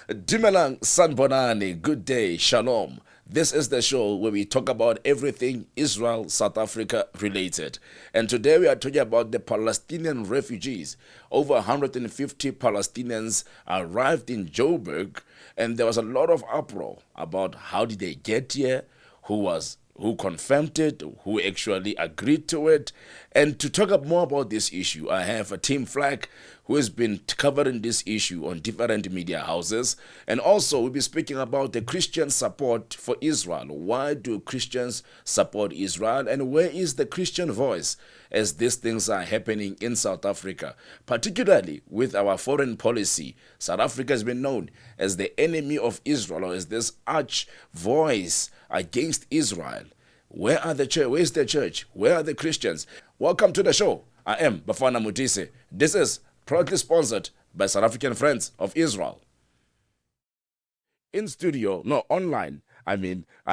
Dimelang Sanbonani, good day, shalom. This is the show where we talk about everything Israel, South Africa related. And today we are talking about the Palestinian refugees. Over 150 Palestinians arrived in Joburg, and there was a lot of uproar about how did they get here, who confirmed it, who actually agreed to it. And to talk up more about this issue, I have a Team Flag who has been covering this issue on different media houses. And also, we'll be speaking about the Christian support for Israel. Why do Christians support Israel? And where is the Christian voice as these things are happening in South Africa? Particularly with our foreign policy, South Africa has been known as the enemy of Israel, or as this arch voice against Israel. Where are the church? Where is the church? Where are the Christians? Welcome to the show. I am Bafana Modise. This is proudly sponsored by South African Friends of Israel. In studio, no, online, I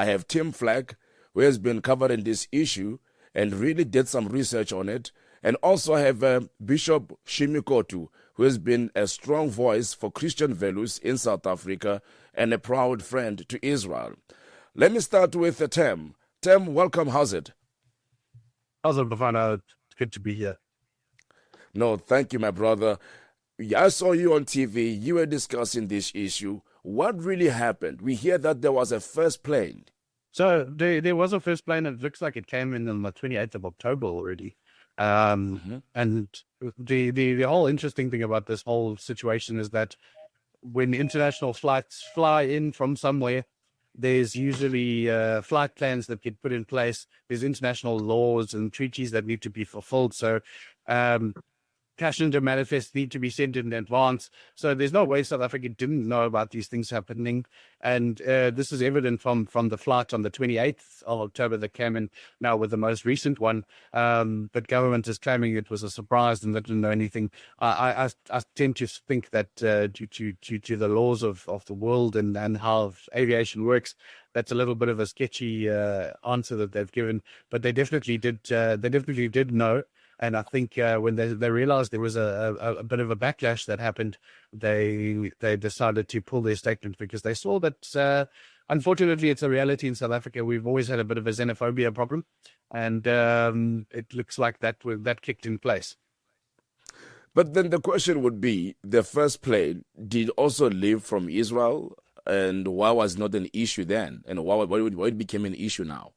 have Tim Flag, who has been covering this issue and really did some research on it. And also I have Bishop Shimikotu, who has been a strong voice for Christian values in South Africa and a proud friend to Israel. Let me start with Tem. Tem, welcome. How's it? How's it, Bafana? It's good to be here. No, thank you, my brother. I saw you on TV. You were discussing this issue. What really happened? We hear that there was a first plane. So there was a first plane, and it looks like it came in on the 28th of October already. And the whole interesting thing about this whole situation is that when international flights fly in from somewhere, there's usually flight plans that get put in place. There's international laws and treaties that need to be fulfilled. So passenger manifests need to be sent in advance. So there's no way South Africa didn't know about these things happening. And this is evident from the flight on the 28th of October that came in now with the most recent one. But government is claiming it was a surprise and they didn't know anything. I tend to think that due to the laws of the world and how aviation works, that's a little bit of a sketchy answer that they've given. But they definitely did. They definitely did know. And I think when they realized there was a bit of a backlash that happened, they decided to pull their statement because they saw that, unfortunately, it's a reality in South Africa. We've always had a bit of a xenophobia problem, and it looks like that kicked in place. But then the question would be, the first plane did also leave from Israel, and why was not an issue then? And why it became an issue now?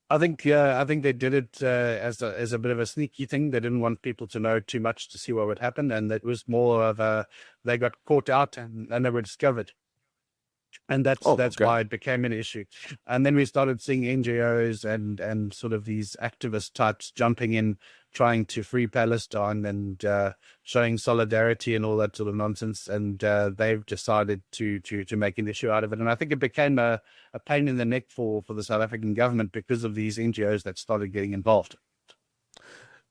I think they did it as a bit of a sneaky thing. They didn't want people to know too much to see what would happen, and it was more of they got caught out and they were discovered, and that's Okay. why it became an issue. And then we started seeing NGOs and sort of these activist types jumping in, trying to free Palestine and showing solidarity and all that sort of nonsense. And they've decided to make an issue out of it. And I think it became a pain in the neck for the South African government because of these NGOs that started getting involved.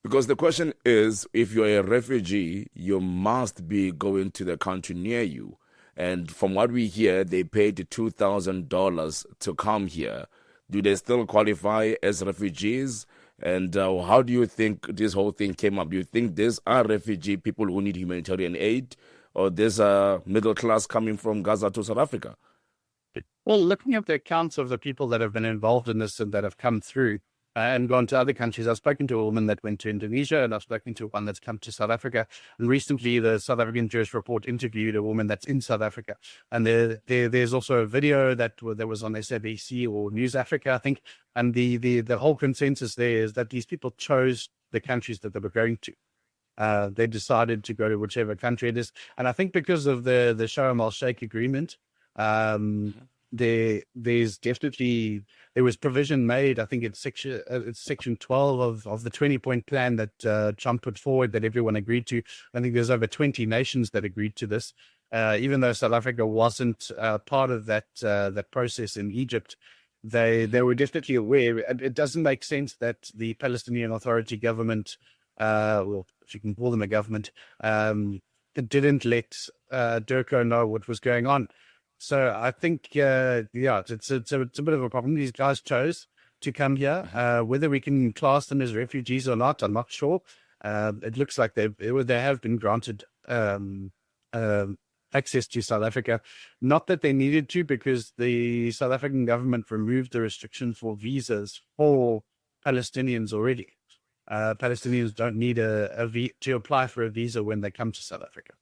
Because the question is, if you're a refugee, you must be going to the country near you. And from what we hear, they paid $2,000 to come here. Do they still qualify as refugees? And how do you think this whole thing came up? Do you think these are refugee people who need humanitarian aid, or there's a middle class coming from Gaza to South Africa? Well, looking at the accounts of the people that have been involved in this and that have come through and gone to other countries, I've spoken to a woman that went to Indonesia, and I've spoken to one that's come to South Africa. And recently, the South African Jewish Report interviewed a woman that's in South Africa. And there's also a video that was on SABC or News Africa, I think. And the whole consensus there is that these people chose the countries that they were going to. They decided to go to whichever country it is. And I think because of the Sharm el-Sheikh agreement, there was provision made. I think it's section 12 of the 20-point plan that Trump put forward that everyone agreed to. I think there's over 20 nations that agreed to this. Even though South Africa wasn't part of that process in Egypt, they were definitely aware. It doesn't make sense that the Palestinian Authority government, well, if you can call them a government, didn't let Durko know what was going on. So I think, it's a bit of a problem. These guys chose to come here. Whether we can class them as refugees or not, I'm not sure. It looks like they have been granted access to South Africa. Not that they needed to, because the South African government removed the restrictions for visas for Palestinians already. Palestinians don't need to apply for a visa when they come to South Africa.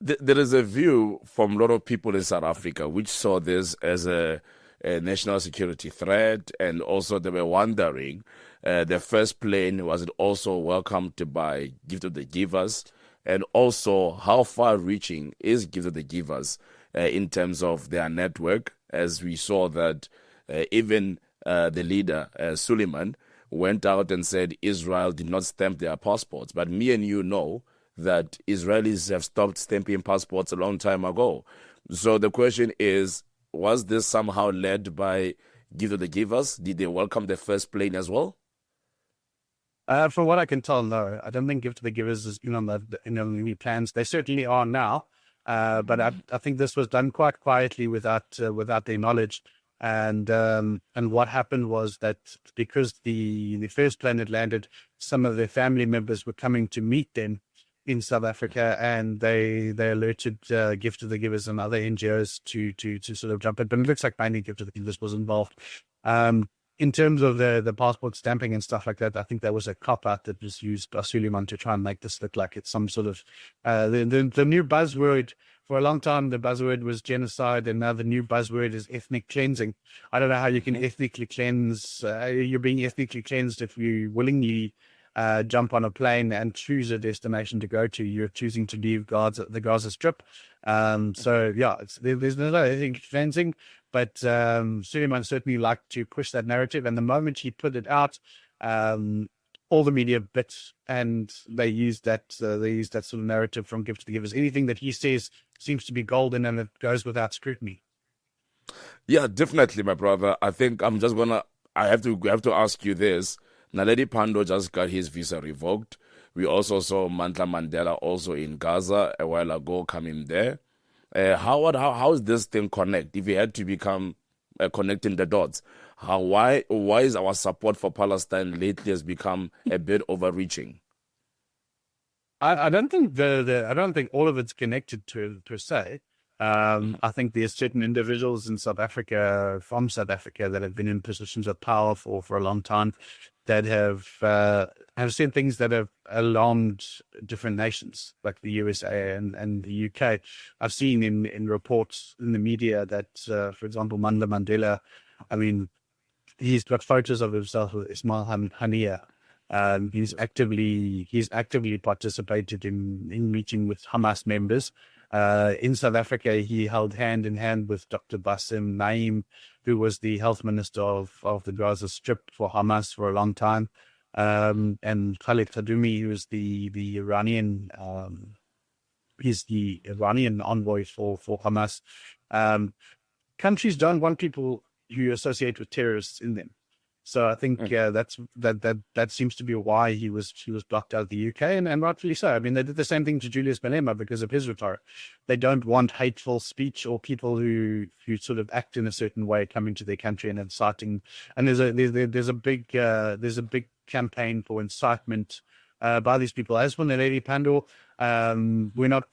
There is a view from a lot of people in South Africa which saw this as a national security threat, and also they were wondering, the first plane, was it also welcomed by Gift of the Givers, and also how far-reaching is Gift of the Givers in terms of their network, as we saw that even the leader, Suleiman, went out and said Israel did not stamp their passports. But me and you know that Israelis have stopped stamping passports a long time ago. So the question is, was this somehow led by Gift of the Givers? Did they welcome the first plane as well? From what I can tell, no. I don't think Gift of the Givers is on the plans. They certainly are now, but I think this was done quite quietly without their knowledge. And what happened was that because the first plane had landed, some of their family members were coming to meet them in South Africa, and they alerted Gift of the Givers and other NGOs to sort of jump in. But it looks like mainly Gift of the Givers was involved. In terms of the passport stamping and stuff like that, I think there was a cop-out that was used by Suleiman to try and make this look like it's some sort of the new buzzword. For a long time, the buzzword was genocide, and now the new buzzword is ethnic cleansing. I don't know how you can ethnically cleanse. You're being ethnically cleansed if you willingly jump on a plane and choose a destination to go to. You're choosing to leave the Gaza Strip. So yeah, there's no ethnic cleansing, but Suleiman certainly liked to push that narrative. And the moment he put it out, all the media bit, and they used that sort of narrative from Gift to the Givers. Anything that he says seems to be golden, and it goes without scrutiny. Yeah, definitely, my brother. I think I have to ask you this. Naledi Pandor just got his visa revoked. We also saw Mandla Mandela also in Gaza a while ago coming there. How is this thing connect? If we had to become connecting the dots, why is our support for Palestine lately has become a bit overreaching? I don't think I don't think all of it's connected to per se. I think there's certain individuals in South Africa, from South Africa, that have been in positions of power for a long time, that have said things that have alarmed different nations, like the USA and the UK. I've seen in reports in the media that, for example, Mandla Mandela, I mean, he's got photos of himself with Ismail Haniyeh. He's actively participated in meeting with Hamas members. In South Africa, he held hand in hand with Dr. Bassem Naim, who was the health minister of the Gaza Strip for Hamas for a long time. And Khalid Kadumi, who is the Iranian, he's the Iranian envoy for Hamas. Countries don't want people who associate with terrorists in them. So I think that seems to be why he was blocked out of the UK, and rightfully so. I mean, they did the same thing to Julius Malema because of his rhetoric. They don't want hateful speech or people who sort of act in a certain way coming to their country and inciting. And there's a big campaign for incitement by these people. As for Naledi Pandor, we're not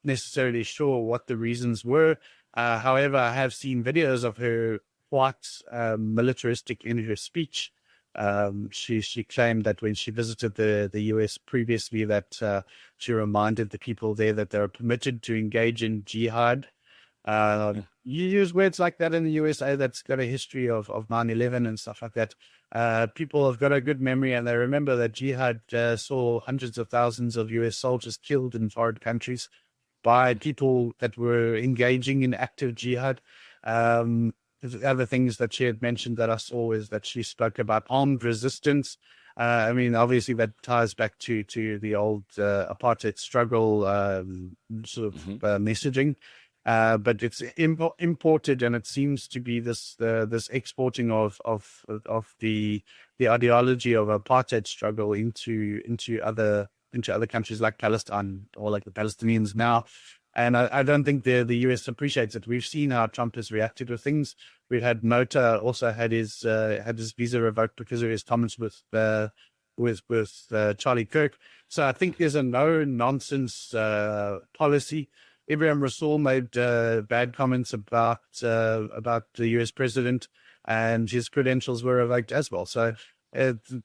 necessarily sure what the reasons were. However, I have seen videos of her quite militaristic in her speech. She claimed that when she visited the US previously, that she reminded the people there that they're permitted to engage in jihad. You use words like that in the USA that's got a history of 9/11 and stuff like that. People have got a good memory, and they remember that jihad saw hundreds of thousands of US soldiers killed in foreign countries by people that were engaging in active jihad. The other things that she had mentioned that I saw is that she spoke about armed resistance. I mean, obviously that ties back to the old apartheid struggle sort of messaging. But it's imported, and it seems to be this exporting of the ideology of apartheid struggle into other countries like Palestine, or like the Palestinians now. And I don't think the US appreciates it. We've seen how Trump has reacted with things. We've had Mota also had his visa revoked because of his comments with Charlie Kirk. So I think there's a no nonsense policy. Ibrahim Rasool made bad comments about the US president, and his credentials were revoked as well. So the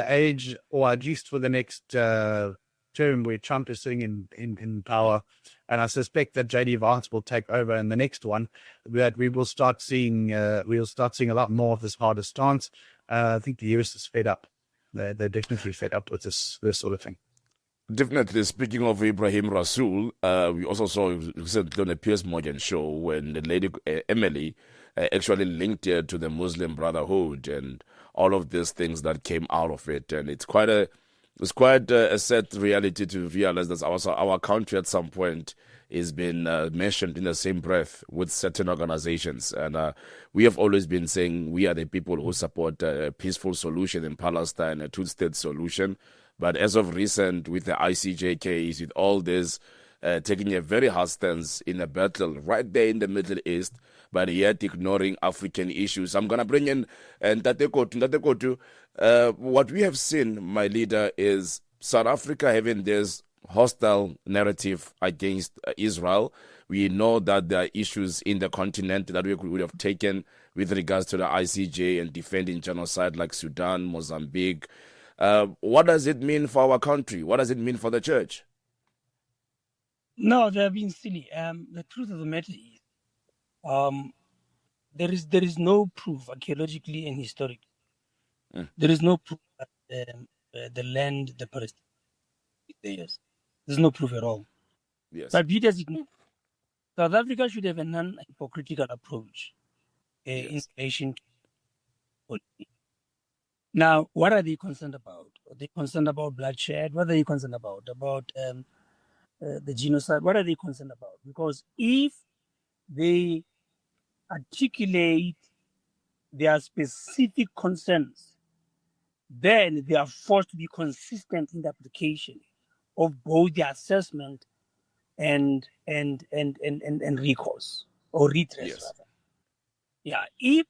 age, or at least for the next term where Trump is sitting in power, and I suspect that JD Vance will take over in the next one, that we will start seeing a lot more of this harder stance. I think the US is fed up. They're definitely fed up with this sort of thing. Definitely. Speaking of Ibrahim Rasool, we also saw recently on the Piers Morgan show when the lady Emily actually linked it to the Muslim Brotherhood and all of these things that came out of it, and it's quite a sad reality to realize that our country at some point is been mentioned in the same breath with certain organizations, and we have always been saying we are the people who support a peaceful solution in Palestine, a two-state solution. But as of recent, with the ICJ case, with all this, taking a very hard stance in a battle right there in the Middle East, but yet ignoring African issues. I'm going to bring in Ntate Kotu. What we have seen, my leader, is South Africa having this hostile narrative against Israel. We know that there are issues in the continent that we would have taken with regards to the ICJ and defending genocide like Sudan, Mozambique. What does it mean for our country? What does it mean for the church? No, they're being silly. The truth of the matter is, there is no proof archaeologically and historically. There is no proof that the land, the Palestine, is theirs. There's no proof at all. Yes. But be it as it may, South Africa should have a non-hypocritical approach in relation to policy. Now, what are they concerned about? Are they concerned about bloodshed? What are they concerned about? About the genocide? What are they concerned about? Because if they articulate their specific concerns, then they are forced to be consistent in the application of both the assessment and recourse or redress. Yes. Rather. Yeah. If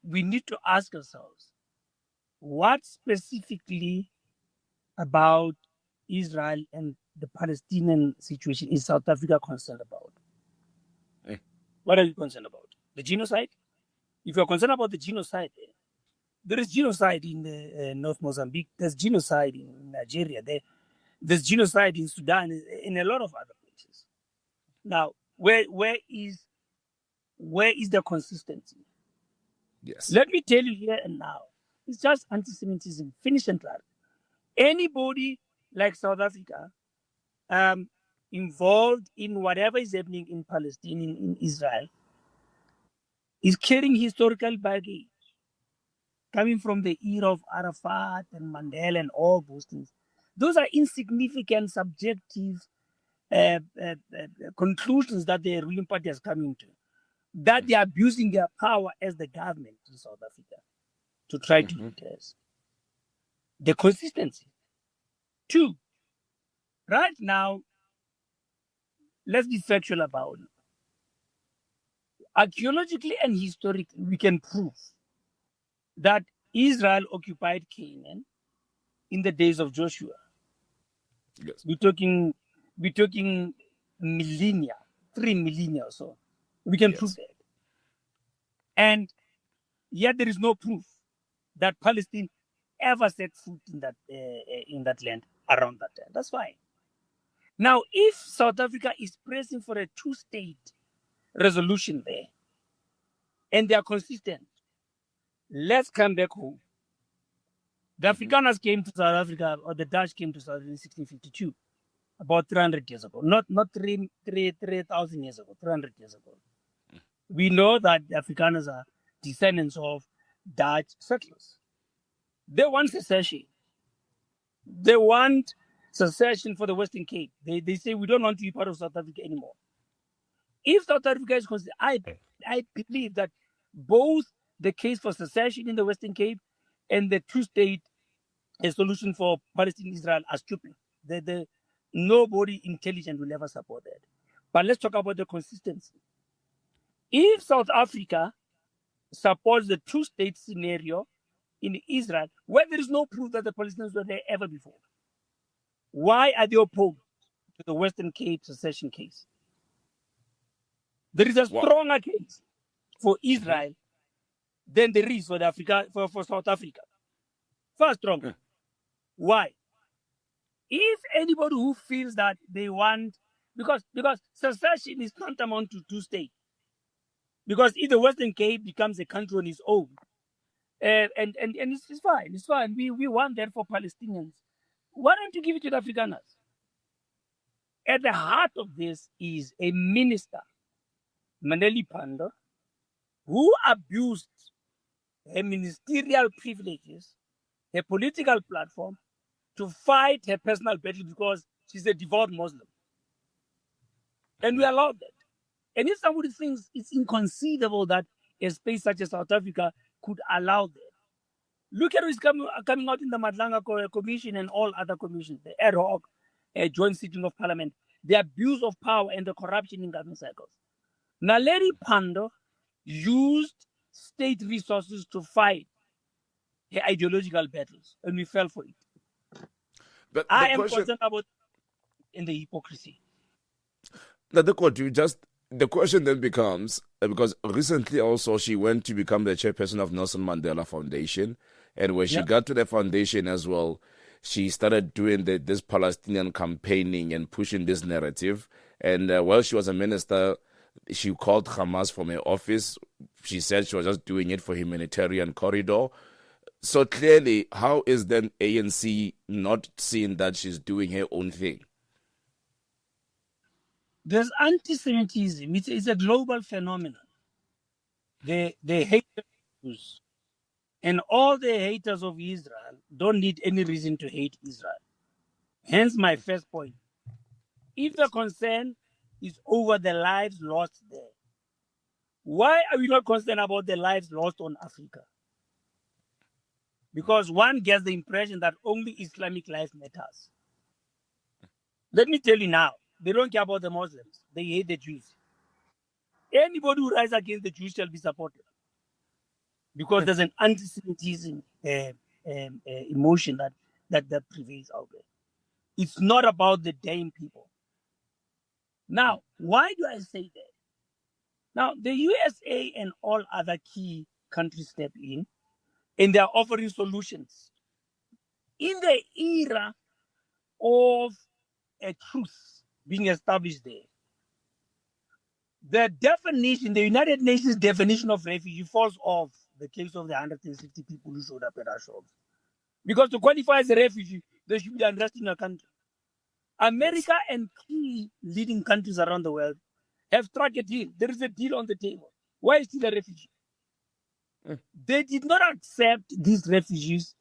we need to ask ourselves, what specifically about Israel and the Palestinian situation is South Africa concerned about? What are you concerned about? The genocide? If you're concerned about the genocide, there is genocide in North Mozambique. There's genocide in Nigeria. There's genocide in Sudan, in a lot of other places. Now, where is the consistency? Yes. Let me tell you here and now. It's just anti-Semitism, finish and clear. Anybody like South Africa involved in whatever is happening in Palestine, in Israel, is carrying historical baggage coming from the era of Arafat and Mandela and all those things. Those are insignificant, subjective conclusions that the ruling party has come into, that they are abusing their power as the government in South Africa to try to redress. The consistency. Two, right now, let's be factual about it. Archaeologically and historically, we can prove that Israel occupied Canaan in the days of Joshua. Yes. We're talking millennia, 3 millennia or so. We can prove that. And yet there is no proof that Palestine ever set foot in that land around that time. That's fine. Now, if South Africa is pressing for a two-state resolution there, and they are consistent, let's come back home. The Afrikaners came to South Africa, or the Dutch came to South Africa in 1652, about 300 years ago. Not 3,000 years ago, 300 years ago. We know that the Afrikaners are descendants of Dutch settlers. They want secession. They want secession for the Western Cape. They say we don't want to be part of South Africa anymore. If South Africa is considered, I believe that both the case for secession in the Western Cape and the two-state solution for Palestine and Israel are stupid. Nobody intelligent will ever support that. But let's talk about the consistency. If South Africa supports the two-state scenario in Israel, where there is no proof that the Palestinians were there ever before, why are they opposed? to the Western Cape secession case. There is a stronger case for Israel than there is for South Africa. Far stronger. Why? If anybody who feels that they want, because secession is tantamount to two states. Because if the Western Cape becomes a country on its own, and it's fine, it's fine. We want that for Palestinians. Why don't you give it to the Afrikaners? At the heart of this is a minister, Maneli Pandor, who abused her ministerial privileges, her political platform, to fight her personal battle because she's a devout Muslim. And we allowed that. And if somebody thinks it's inconceivable that a space such as South Africa could allow that, look at what's coming out in the Madlanga Commission and all other commissions, the ad hoc joint sitting of parliament, the abuse of power and the corruption in government circles. Naledi Pandor used state resources to fight her ideological battles, and we fell for it. But I am concerned about in the hypocrisy. The question then becomes, because recently also she went to become the chairperson of Nelson Mandela Foundation, and when she got to the foundation as well, she started doing this Palestinian campaigning and pushing this narrative. And while she was a minister, she called Hamas from her office. She said she was just doing it for humanitarian corridor. So clearly, how is then ANC not seeing that she's doing her own thing? There's anti-Semitism. It's a global phenomenon. They hate the Jews. And all the haters of Israel don't need any reason to hate Israel. Hence my first point. If the concern is over the lives lost there, why are we not concerned about the lives lost on Africa? Because one gets the impression that only Islamic life matters. Let me tell you now, they don't care about the Muslims. They hate the Jews. Anybody who rises against the Jews shall be supported. Because there's an anti-Semitism emotion that prevails out there. It's not about the damn people. Now, why do I say that? Now, the USA and all other key countries step in, and they are offering solutions. In the era of a truth being established there, the definition, the United Nations definition of refugee falls off the case of the 160 people who showed up at our shops. Because to qualify as a refugee, there should be unrest in a country. America and key leading countries around the world have struck a deal. There is a deal on the table. Why is still a refugee? They did not accept these refugees.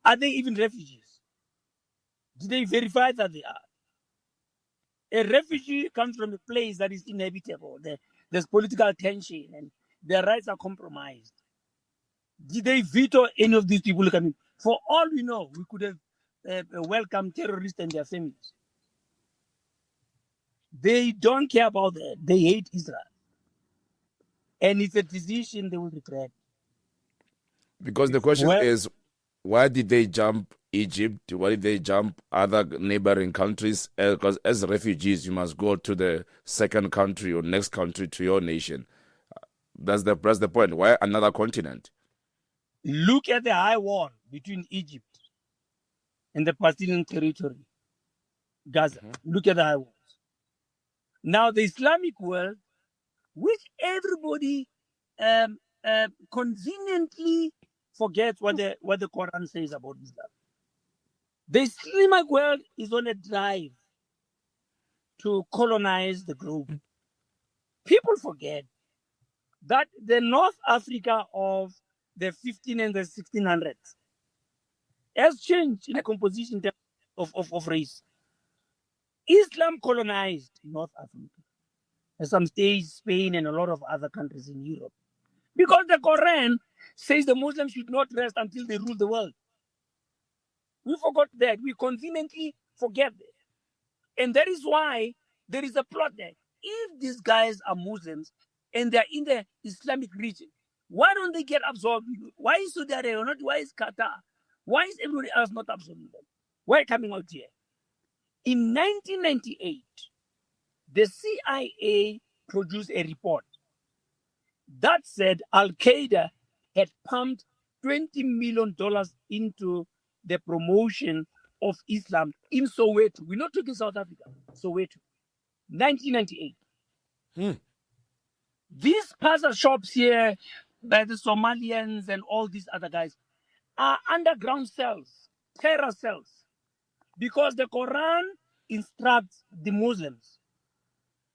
Are they even refugees? Did they verify that they are? A refugee comes from a place that is inhabitable. There's political tension and their rights are compromised. Did they veto any of these people coming? For all we know, we could have welcomed terrorists and their families. They don't care about that. They hate Israel. And it's a decision they will regret. Because the question is, why did they jump Egypt? Why did they jump other neighboring countries? Because as refugees, you must go to the second country or next country to your nation. That's the point. Why another continent? Look at the high wall between Egypt and the Palestinian territory, Gaza. Look at the high walls. Now, the Islamic world, which everybody conveniently forgets what the Quran says about Islam. The Islamic world is on a drive to colonize the globe. People forget that the North Africa of the 15 and the 1600s has changed in the composition of race. Islam colonized North Africa, at some stage Spain and a lot of other countries in Europe. Because the Quran says the Muslims should not rest until they rule the world. We forgot that. We conveniently forget that. And that is why there is a plot there. If these guys are Muslims and they're in the Islamic region, why don't they get absorbed? Why is Saudi Arabia not? Why is Qatar? Why is everybody else not absorbing them? Why coming out here? In 1998, the CIA produced a report that said Al-Qaeda had pumped $20 million into the promotion of Islam in Soweto. We're not talking South Africa, Soweto. 1998. These puzzle shops here by the Somalians and all these other guys are underground cells, terror cells, because the Quran instructs the Muslims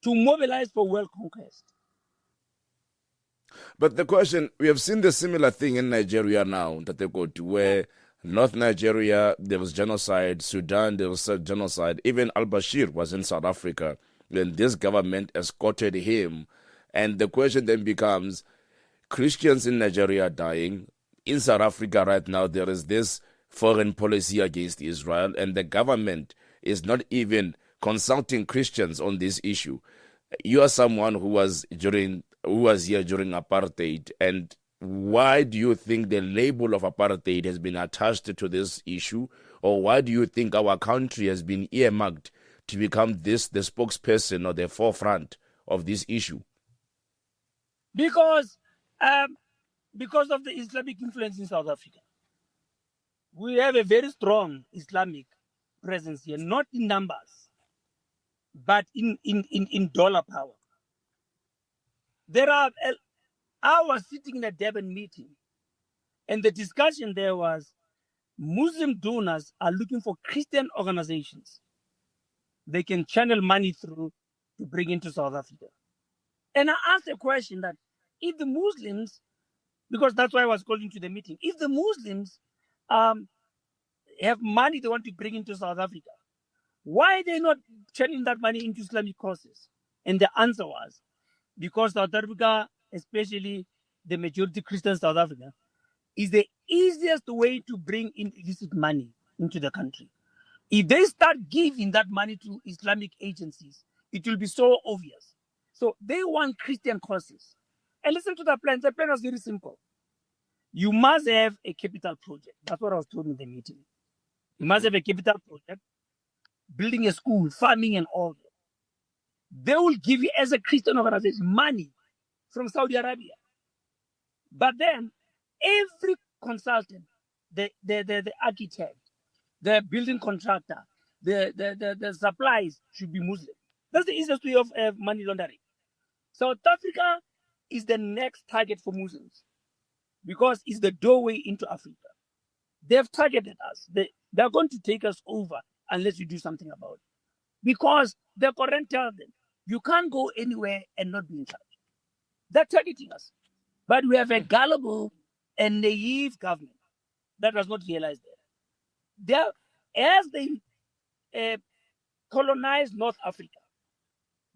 to mobilize for world conquest. But the question, we have seen the similar thing in Nigeria now, that they go to where North Nigeria, there was genocide, Sudan, there was genocide, even al-Bashir was in South Africa, when this government escorted him. And the question then becomes, Christians in Nigeria are dying. In South Africa right now, there is this foreign policy against Israel, and the government is not even consulting Christians on this issue. You are someone who was here during apartheid, and why do you think the label of apartheid has been attached to this issue, or why do you think our country has been earmarked to become the spokesperson or the forefront of this issue? Because of the Islamic influence in South Africa. We have a very strong Islamic presence here, not in numbers, but in dollar power. I was sitting in a Durban meeting, and the discussion there was Muslim donors are looking for Christian organizations they can channel money through to bring into South Africa. And I asked a question that if the Muslims, because that's why I was calling to the meeting, if the Muslims have money they want to bring into South Africa, why are they not channeling that money into Islamic causes? And the answer was, because South Africa, especially the majority Christian South Africa, is the easiest way to bring in illicit money into the country. If they start giving that money to Islamic agencies, it will be so obvious. So they want Christian causes. And listen to the plan. The plan was very simple. You must have a capital project. That's what I was told in the meeting. You must have a capital project, building a school, farming and all that. They will give you, as a Christian organization, money from Saudi Arabia. But then every consultant, the architect, the building contractor, the supplies should be Muslim. That's the easiest way of money laundering. South Africa is the next target for Muslims because it's the doorway into Africa. They have targeted us. They're going to take us over unless you do something about it. Because the Quran tells them, you can't go anywhere and not be in charge. They're targeting us. But we have a gullible and naive government that does not realize that. As they colonize North Africa,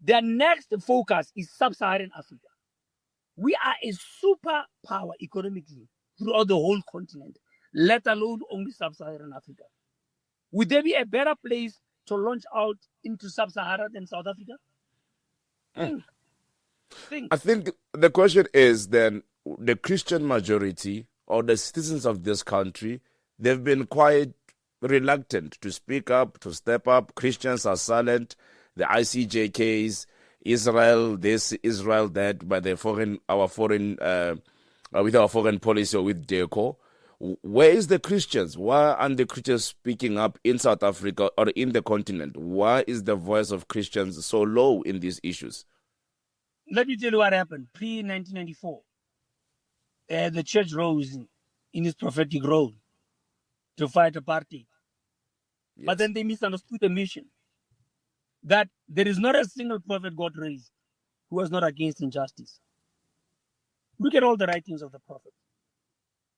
their next focus is sub-Saharan Africa. We are a superpower economically throughout the whole continent, let alone only sub-Saharan Africa. Would there be a better place to launch out into sub-Sahara than South Africa? Think. I think the question is then, the Christian majority or the citizens of this country, they've been quite reluctant to speak up, to step up. Christians are silent. The ICJ case, Israel this, Israel that, by our foreign policy or with DECO. Where is the Christians? Why aren't the Christians speaking up in South Africa or in the continent? Why is the voice of Christians so low in these issues? Let me tell you what happened. Pre-1994, the church rose in its prophetic role to fight apartheid. Yes. But then they misunderstood the mission. That there is not a single prophet God raised who was not against injustice. Look at all the writings of the prophets.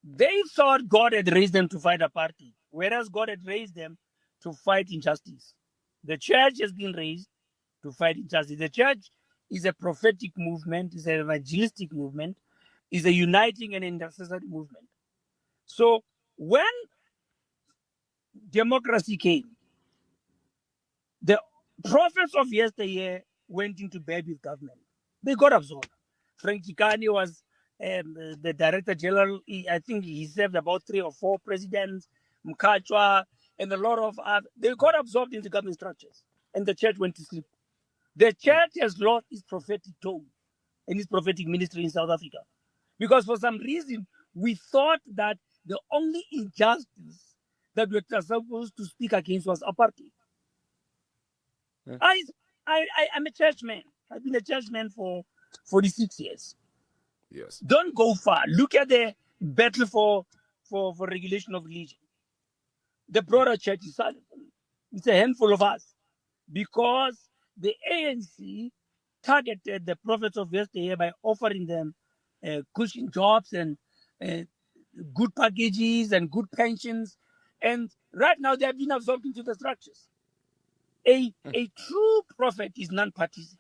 They thought God had raised them to fight apartheid, whereas God had raised them to fight injustice. The church has been raised to fight injustice. The church is a prophetic movement, is an evangelistic movement, is a uniting and intercessory movement. So when democracy came, the prophets of yesteryear went into bed with government. They got absorbed. Frank Chikani was the director general. I think he served about 3 or 4 presidents. Mkachwa, and a lot of they got absorbed into government structures, and the church went to sleep. The church has lost its prophetic tone and its prophetic ministry in South Africa, because for some reason we thought that the only injustice that we were supposed to speak against was apartheid. I'm a churchman. I've been a churchman for 46 years. Yes. Don't go far. Look at the battle for regulation of religion. The broader church is silent. It's a handful of us, because the ANC targeted the prophets of yesteryear by offering them cushion jobs and good packages and good pensions. And right now they have been absorbed into the structures. A true prophet is non-partisan.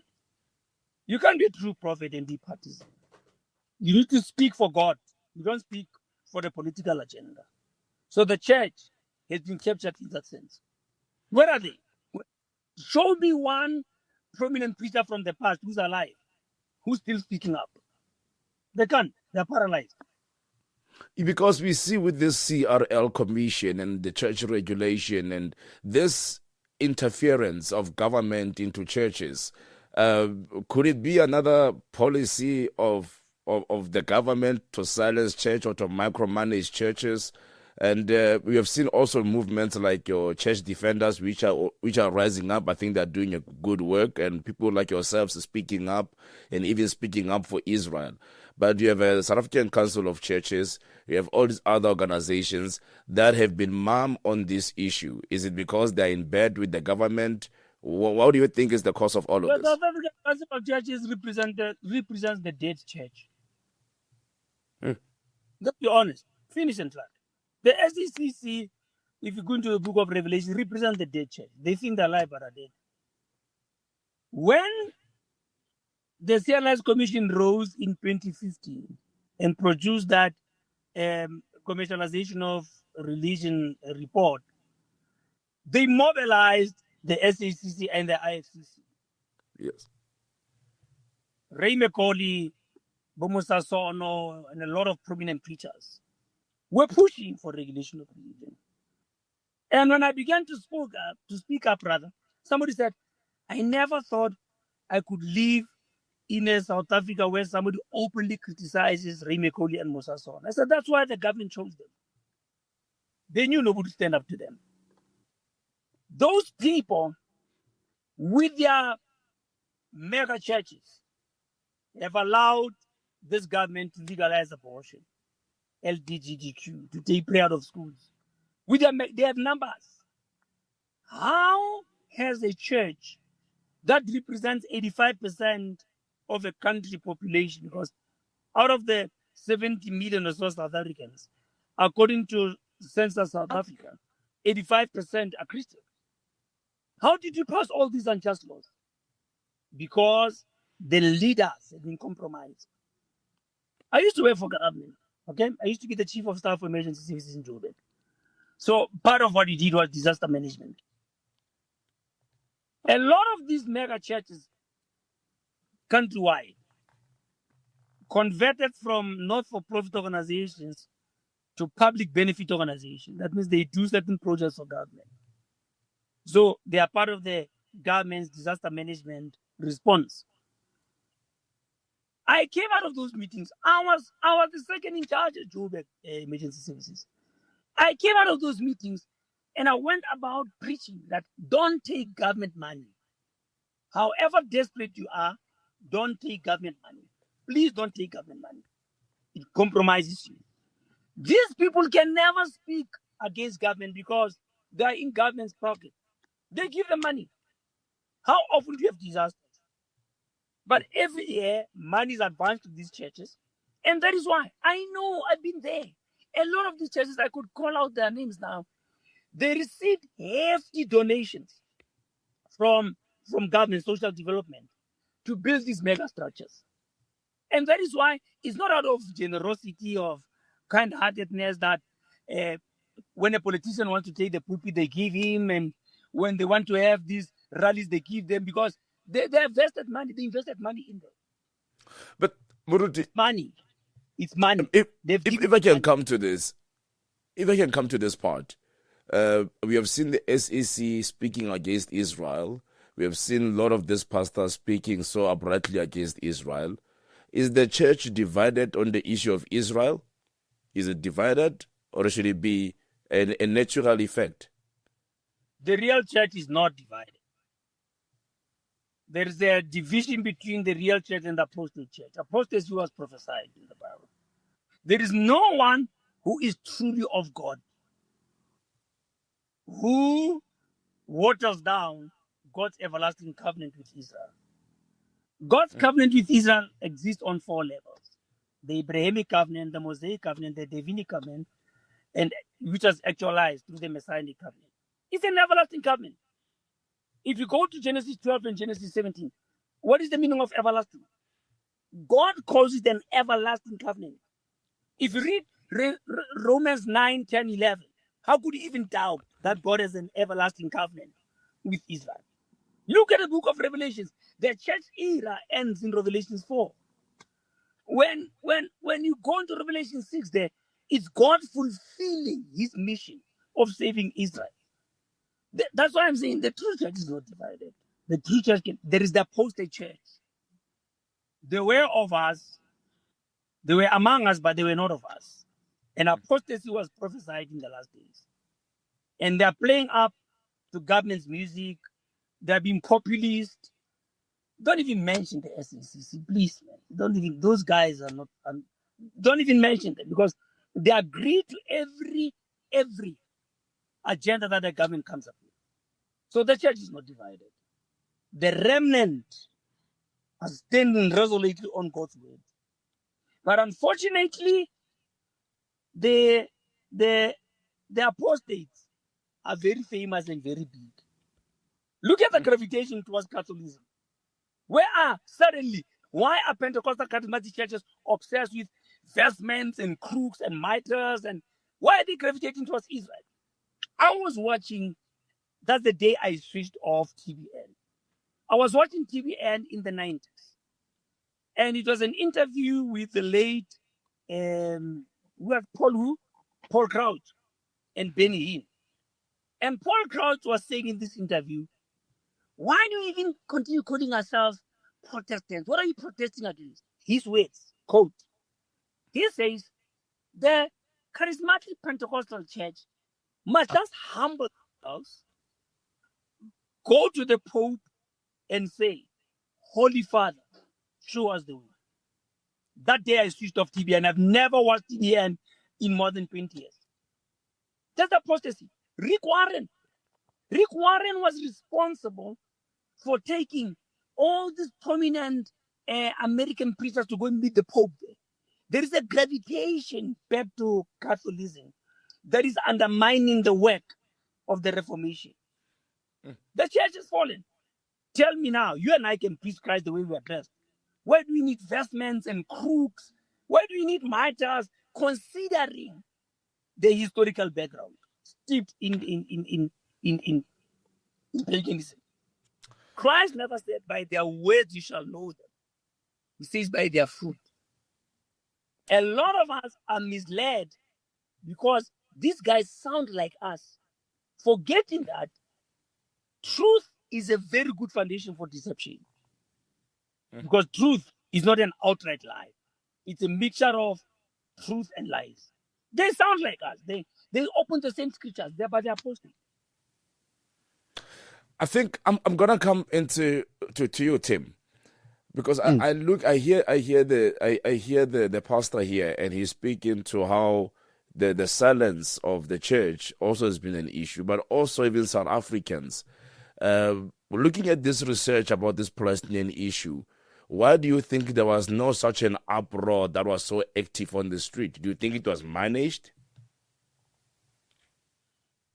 You can't be a true prophet and be partisan. You need to speak for God. You don't speak for the political agenda. So the church has been captured in that sense. Where are they? Show me one prominent preacher from the past who's alive, who's still speaking up. They can't. They're paralyzed. Because we see with this CRL commission and the church regulation and this interference of government into churches, could it be another policy of the government to silence church or to micromanage churches? And we have seen also movements like your church defenders, which are rising up. I think they're doing a good work, and people like yourselves are speaking up and even speaking up for Israel. But you have a South African Council of Churches. You have all these other organizations that have been mum on this issue. Is it because they're in bed with the government? What do you think is the cause of all of this? The South African Council of Churches represents the dead church. Let's be honest. Finish and flat. The SECC, if you go into the book of Revelation, represent the dead church. They think they're alive but are dead. When the CNS Commission rose in 2015 and produced that commercialization of religion report, they mobilized the SACC and the IFCC. Yes. Ray McCauley, Bomusa Sono, and a lot of prominent preachers were pushing for regulation of religion. And when I began to speak up, somebody said, I never thought I could live in a South Africa where somebody openly criticizes Ray McCauley and Musa Son. I said, that's why the government chose them. They knew nobody would stand up to them. Those people, with their mega churches, have allowed this government to legalize abortion, LGBTQ, to take prayer out of schools. They have numbers. How has a church that represents 85% of a country population, because out of the 70 million or so South Africans, according to Census South Africa, 85% are Christian. How did you pass all these unjust laws? Because the leaders have been compromised. I used to work for government, okay? I used to be the chief of staff for emergency services in Joburg. So part of what we did was disaster management. A lot of these mega churches countrywide converted from not-for-profit organizations to public benefit organizations. That means they do certain projects for government. So they are part of the government's disaster management response. I came out of those meetings. I was the second in charge at Joburg Emergency Services. I came out of those meetings and I went about preaching that don't take government money. However desperate you are, don't take government money. Please don't take government money. It compromises you. These people can never speak against government because they are in government's pocket. They give them money. How often do you have disasters? But every year, money is advanced to these churches. And that is why I know I've been there. A lot of these churches, I could call out their names now. They received hefty donations from government, social development, to build these mega structures. And that is why it's not out of generosity, of kind-heartedness that when a politician wants to take the pulpit, they give him, and when they want to have these rallies, they give them, because they invested money. They invested money in them. But Muruti, it's money. If I can come to this part, We have seen the SEC speaking against Israel. We have seen a lot of these pastors speaking so abruptly against Israel. Is the church divided on the issue of Israel? Is it divided, or should it be a natural effect? The real church is not divided. There is a division between the real church and the apostate church. Apostasy was prophesied in the Bible. There is no one who is truly of God, who waters down God's everlasting covenant with Israel. God's covenant with Israel exists on 4 levels: the Abrahamic covenant, the Mosaic covenant, the Davidic covenant, and which was actualized through the Messianic covenant. It's an everlasting covenant. If you go to Genesis 12 and Genesis 17, what is the meaning of everlasting? God calls it an everlasting covenant. If you read Romans 9, 10, 11, how could you even doubt that God has an everlasting covenant with Israel? Look at the book of Revelations. The church era ends in Revelation 4. When you go into Revelation 6 there, it's God fulfilling his mission of saving Israel. That's why I'm saying the true church is not divided. The true church, there is the apostate church. They were of us, they were among us, but they were not of us. And apostasy was prophesied in the last days. And they're playing up to government's music. They're being populist. Don't even mention the SEC, please, man. Don't even, those guys are not, don't even mention them, because they agree to every agenda that the government comes up with. So the church is not divided. The remnant are standing resolutely on God's word. But unfortunately, the apostates are very famous and very big. Look at the gravitation towards Catholicism. Why are Pentecostal charismatic churches obsessed with vestments and crooks and mitres, and why are they gravitating towards Israel? I was watching, that's the day I switched off TBN. I was watching TBN in the 90s. And it was an interview with the late Paul Crouch and Benny Hinn. And Paul Crouch was saying in this interview, why do we even continue calling ourselves Protestants? What are you protesting against? His words, quote, he says, the charismatic Pentecostal church must just humble themselves, go to the Pope and say, Holy Father, show us the way. That day I switched off TBN. I've never watched TBN in more than 20 years. That's apostasy. Rick Warren was responsible for taking all these prominent American preachers to go and meet the Pope there. There is a gravitation back to Catholicism that is undermining the work of the Reformation. The church is fallen. Tell me now, you and I can preach Christ the way we are dressed. Why do we need vestments and crooks? Why do we need mitres? Considering the historical background steeped in paganism. Christ never said, by their words you shall know them. He says, by their fruit. A lot of us are misled because these guys sound like us, forgetting that truth is a very good foundation for deception. Because truth is not an outright lie. It's a mixture of truth and lies. They sound like us. They open the same scriptures, but they're apostate. I think I'm gonna come into to you, Tim, because I hear the pastor here, and he's speaking to how the silence of the church also has been an issue, but also even South Africans. Looking at this research about this Palestinian issue, why do you think there was no such an uproar that was so active on the street? Do you think it was managed?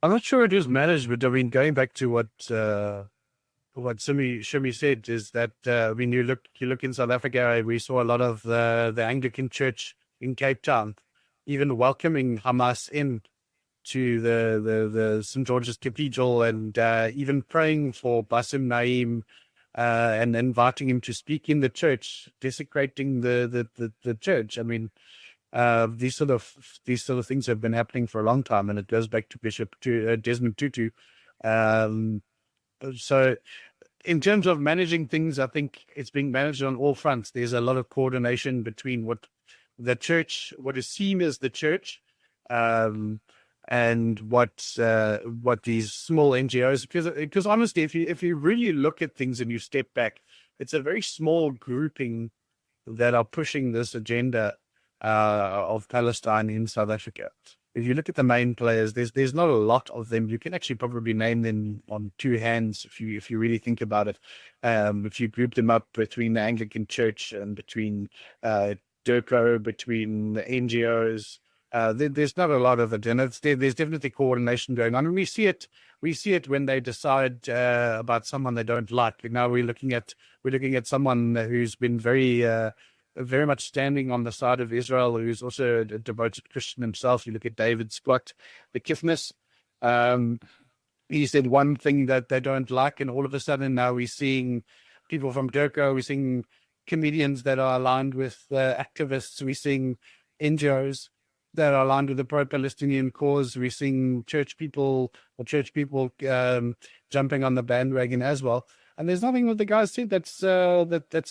I'm not sure it was managed, but I mean, going back to what Shimi said, is that when you look in South Africa, we saw a lot of the Anglican Church in Cape Town even welcoming Hamas in to the St. George's Cathedral, and even praying for Bassem Naim, and inviting him to speak in the church, desecrating the church. I mean, These sort of things have been happening for a long time, and it goes back to Desmond Tutu. So in terms of managing things, I think it's being managed on all fronts. There's a lot of coordination between what is seen as the church, and what these small NGOs. Because honestly, if you really look at things and you step back, it's a very small grouping that are pushing this agenda of Palestine in South Africa. If you look at the main players, there's not a lot of them. You can actually probably name them on two hands if you really think about it. If you group them up between the Anglican Church and between DIRCO, between the NGOs, there's not a lot of it, and there's definitely coordination going on. And we see it when they decide about someone they don't like. Now we're looking at someone who's been very much standing on the side of Israel, who's also a devoted Christian himself. You look at David Scott, the Kifnis. He said one thing that they don't like, and all of a sudden now we're seeing people from DIRCO, we're seeing comedians that are aligned with activists, we're seeing NGOs that are aligned with the pro-Palestinian cause, we're seeing church people jumping on the bandwagon as well. And there's nothing that the guys said that's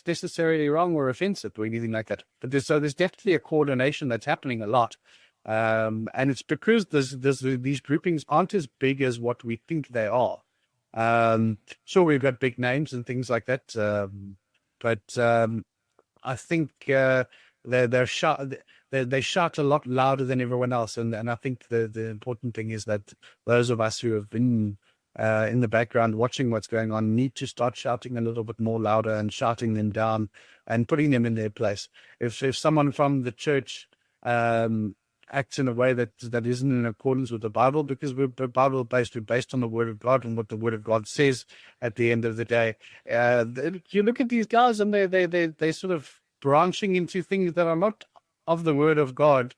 necessarily wrong or offensive or anything like that. But there's definitely a coordination that's happening a lot, and it's because these groupings aren't as big as what we think they are. Sure, we've got big names and things like that, but I think they shout a lot louder than everyone else, and I think the important thing is that those of us who have been in the background watching what's going on need to start shouting a little bit more louder and shouting them down and putting them in their place. If someone from the church acts in a way that isn't in accordance with the Bible, because we're Bible based, we're based on the Word of God and what the Word of God says at the end of the day. You look at these guys and they sort of branching into things that are not of the Word of God.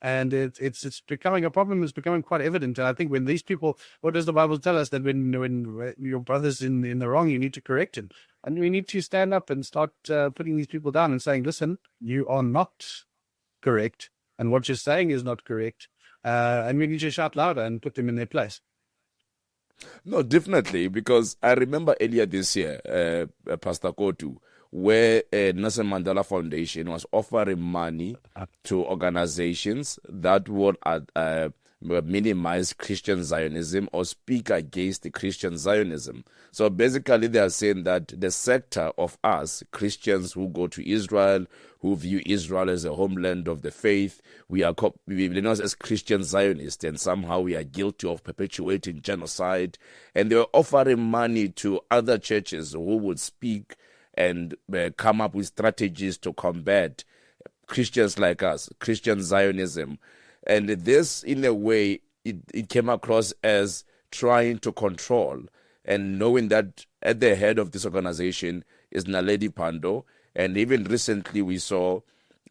And it's becoming a problem. It's becoming quite evident. And I think when these people, what does the Bible tell us? That when your brother's in the wrong, you need to correct him. And we need to stand up and start putting these people down and saying, listen, you are not correct. And what you're saying is not correct. And we need to shout louder and put them in their place. No, definitely. Because I remember earlier this year, Pastor Kotu, where Nelson Mandela Foundation was offering money to organizations that would minimize Christian Zionism or speak against Christian Zionism. So basically they are saying that the sector of us, Christians who go to Israel, who view Israel as a homeland of the faith, we are known as Christian Zionists, and somehow we are guilty of perpetuating genocide. And they were offering money to other churches who would speak and come up with strategies to combat Christians like us, Christian Zionism. And this, in a way, it came across as trying to control, and knowing that at the head of this organization is Naledi Pandor. And even recently we saw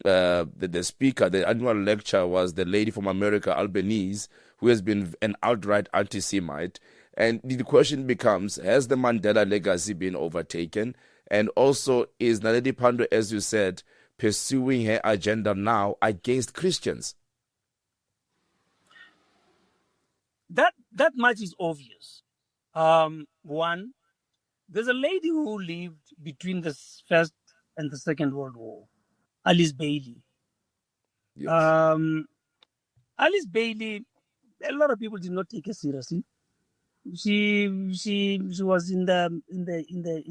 the speaker, the annual lecture was the lady from America, Albanese, who has been an outright anti-Semite. And the question becomes, has the Mandela legacy been overtaken? And also, is Naledi Pandor, as you said, pursuing her agenda now against Christians? That much is obvious. One, there's a lady who lived between the First and the Second World War, Alice Bailey. Yes. Alice Bailey, a lot of people did not take her seriously. She was in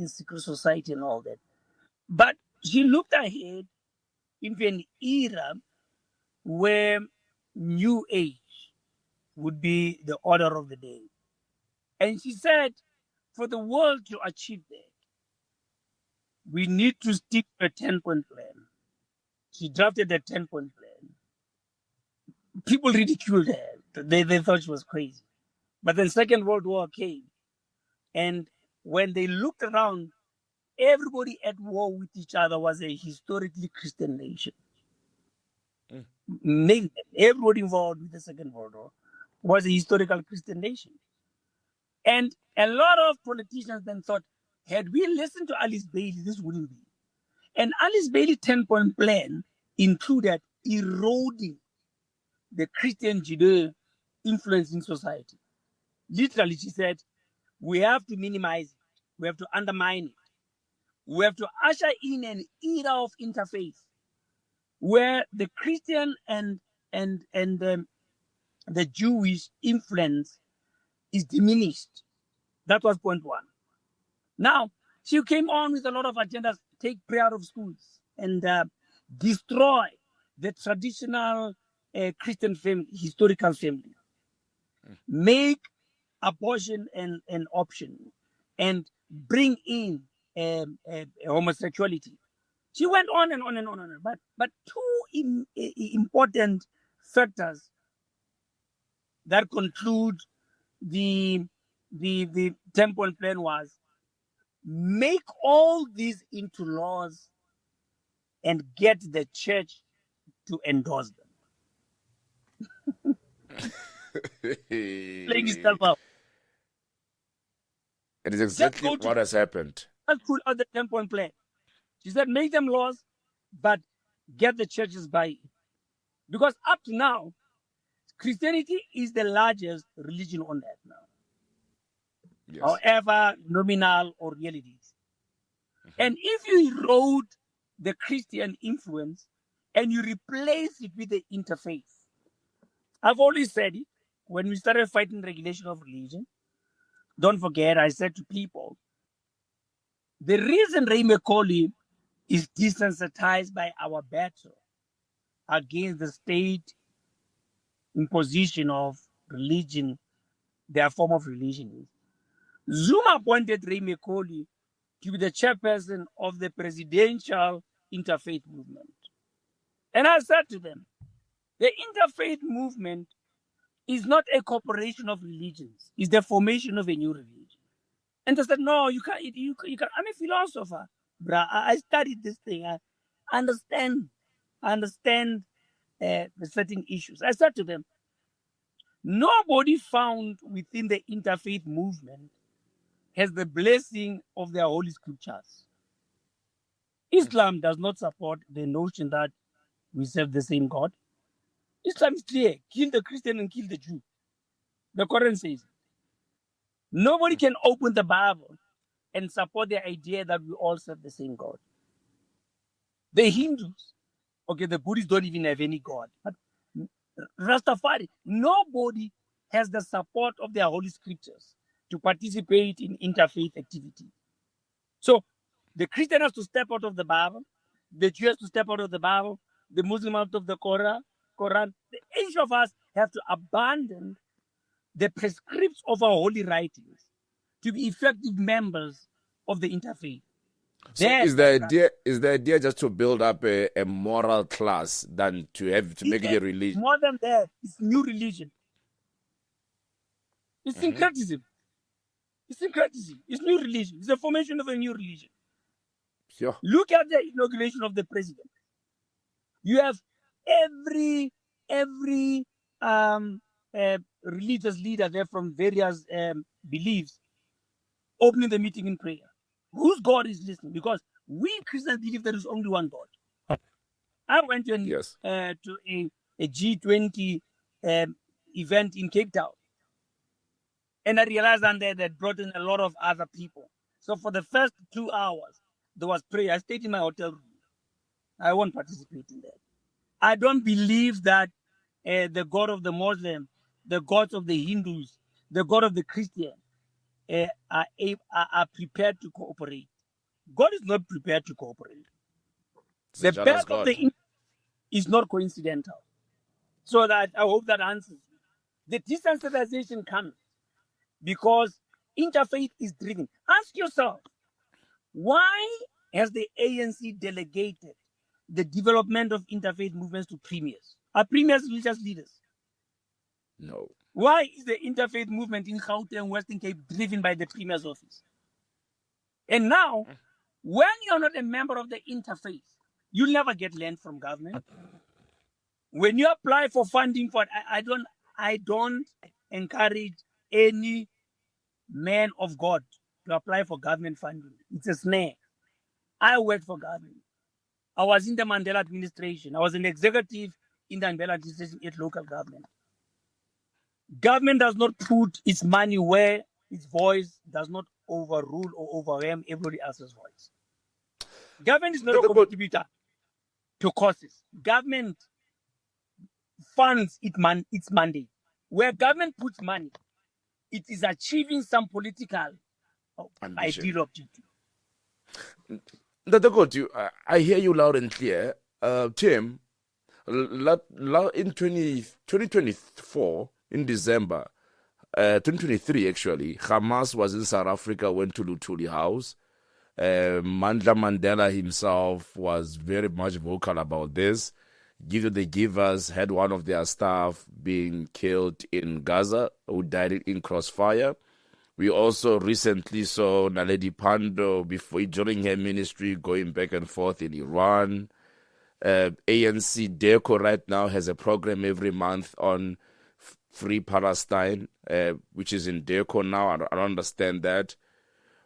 secret society and all that, but she looked ahead into an era where New Age would be the order of the day, and she said, for the world to achieve that, we need to stick to a 10-point plan. She drafted a 10-point plan. People ridiculed her. They thought she was crazy. But then Second World War came. And when they looked around, everybody at war with each other was a historically Christian nation. Everybody involved with the Second World War was a historical Christian nation. And a lot of politicians then thought, had we listened to Alice Bailey, this wouldn't be. And Alice Bailey's 10-point plan included eroding the Christian Judeo influence in society. Literally, she said, we have to minimize it. We have to undermine it. We have to usher in an era of interfaith where the Christian and the Jewish influence is diminished. That was point one. Now, she came on with a lot of agendas, take prayer out of schools and destroy the traditional Christian family, historical family. Make abortion an option and bring in homosexuality. She went on and on and on and on. But two important factors that conclude the 10-point plan was make all these into laws and get the church to endorse them. Playing itself out. It is exactly what has happened. That's cool on the 10-point plan. She said, make them laws, but get the churches by. Because up to now, Christianity is the largest religion on earth now. Yes. However nominal or real it is. And if you erode the Christian influence and you replace it with the interfaith, I've always said it, when we started fighting regulation of religion, don't forget, I said to people, the reason Ray McCauley is desensitized by our battle against the state imposition of religion, their form of religion is, Zuma appointed Ray McCauley to be the chairperson of the presidential interfaith movement. And I said to them, the interfaith movement is not a corporation of religions. It's the formation of a new religion. And they said, no, you can't. You can't. I'm a philosopher, bruh. I studied this thing. I understand the certain issues. I said to them, nobody found within the interfaith movement has the blessing of their holy scriptures. Islam does not support the notion that we serve the same God. Islam is clear. Kill the Christian and kill the Jew. The Quran says. Nobody can open the Bible and support the idea that we all serve the same God. The Hindus, okay, the Buddhists don't even have any God. But Rastafari, nobody has the support of their holy scriptures to participate in interfaith activity. So the Christian has to step out of the Bible, the Jew has to step out of the Bible, the Muslim out of the Quran. Each of us have to abandon the prescripts of our holy writings to be effective members of the interfaith. So is the idea just to build up a moral class than to have to make it a religion? More than that, it's new religion. It's syncretism. It's syncretism. It's new religion. It's the formation of a new religion. Sure. Look at the inauguration of the president. You have every religious leader there from various beliefs opening the meeting in prayer. Whose God is listening? Because we Christians believe there is only one God. I went to a G20 event in Cape Town. And I realized that they brought in a lot of other people. So for the first 2 hours, there was prayer. I stayed in my hotel room. I won't participate in that. I don't believe that the God of the Muslim, the gods of the Hindus, the God of the Christian are prepared to cooperate. God is not prepared to cooperate. The birth of the is not coincidental. So that I hope that answers you. The desensitization comes because interfaith is driven. Ask yourself, why has the ANC delegated the development of interfaith movements to premiers? Are premiers religious leaders? No. Why is the interfaith movement in Gauteng and Western Cape driven by the premier's office? And now, when you're not a member of the interfaith, you'll never get land from government. When you apply for funding for it, I don't encourage any man of God to apply for government funding. It's a snare. I work for government. I was in the Mandela administration. I was an executive in the Mandela administration at local government. Government does not put its money where its voice does not overrule or overwhelm everybody else's voice. Government is not a contributor to causes. Government funds its mandate. Where government puts money, it is achieving some political ideal objective. I hear you loud and clear. Tim, in 2024, in December, 2023 actually, Hamas was in South Africa, went to Lutuli House. Mandla Mandela himself was very much vocal about this. Give the Givers had one of their staff being killed in Gaza, who died in crossfire. We also recently saw Naledi Pandor during her ministry going back and forth in Iran. ANC DECO right now has a program every month on Free Palestine, which is in DECO now. I don't understand that.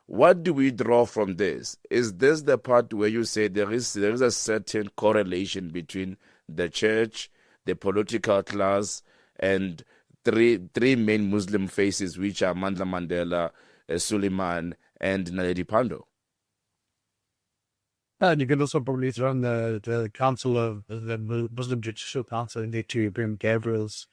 What do we draw from this? Is this the part where you say there is a certain correlation between the church, the political class, and three main Muslim faces, which are Mandla Mandela, Suleiman, and Naledi Pandor? And you can also probably throw in the Council of the Muslim Judicial Council in there too, Ibrahim Gabriel's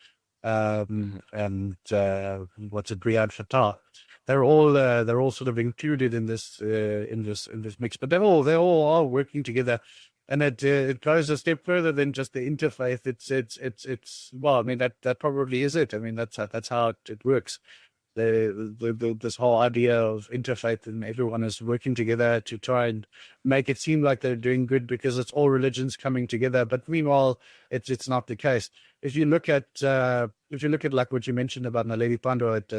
and what's it, Riyad Fatah. They're all sort of included in this mix, but they all are working together, and it goes a step further than just the interfaith. It's well, I mean that probably is it. I mean that's how it works. This whole idea of interfaith and everyone is working together to try and make it seem like they're doing good because it's all religions coming together. But meanwhile, it's not the case. If you look at like what you mentioned about Naledi Pandor at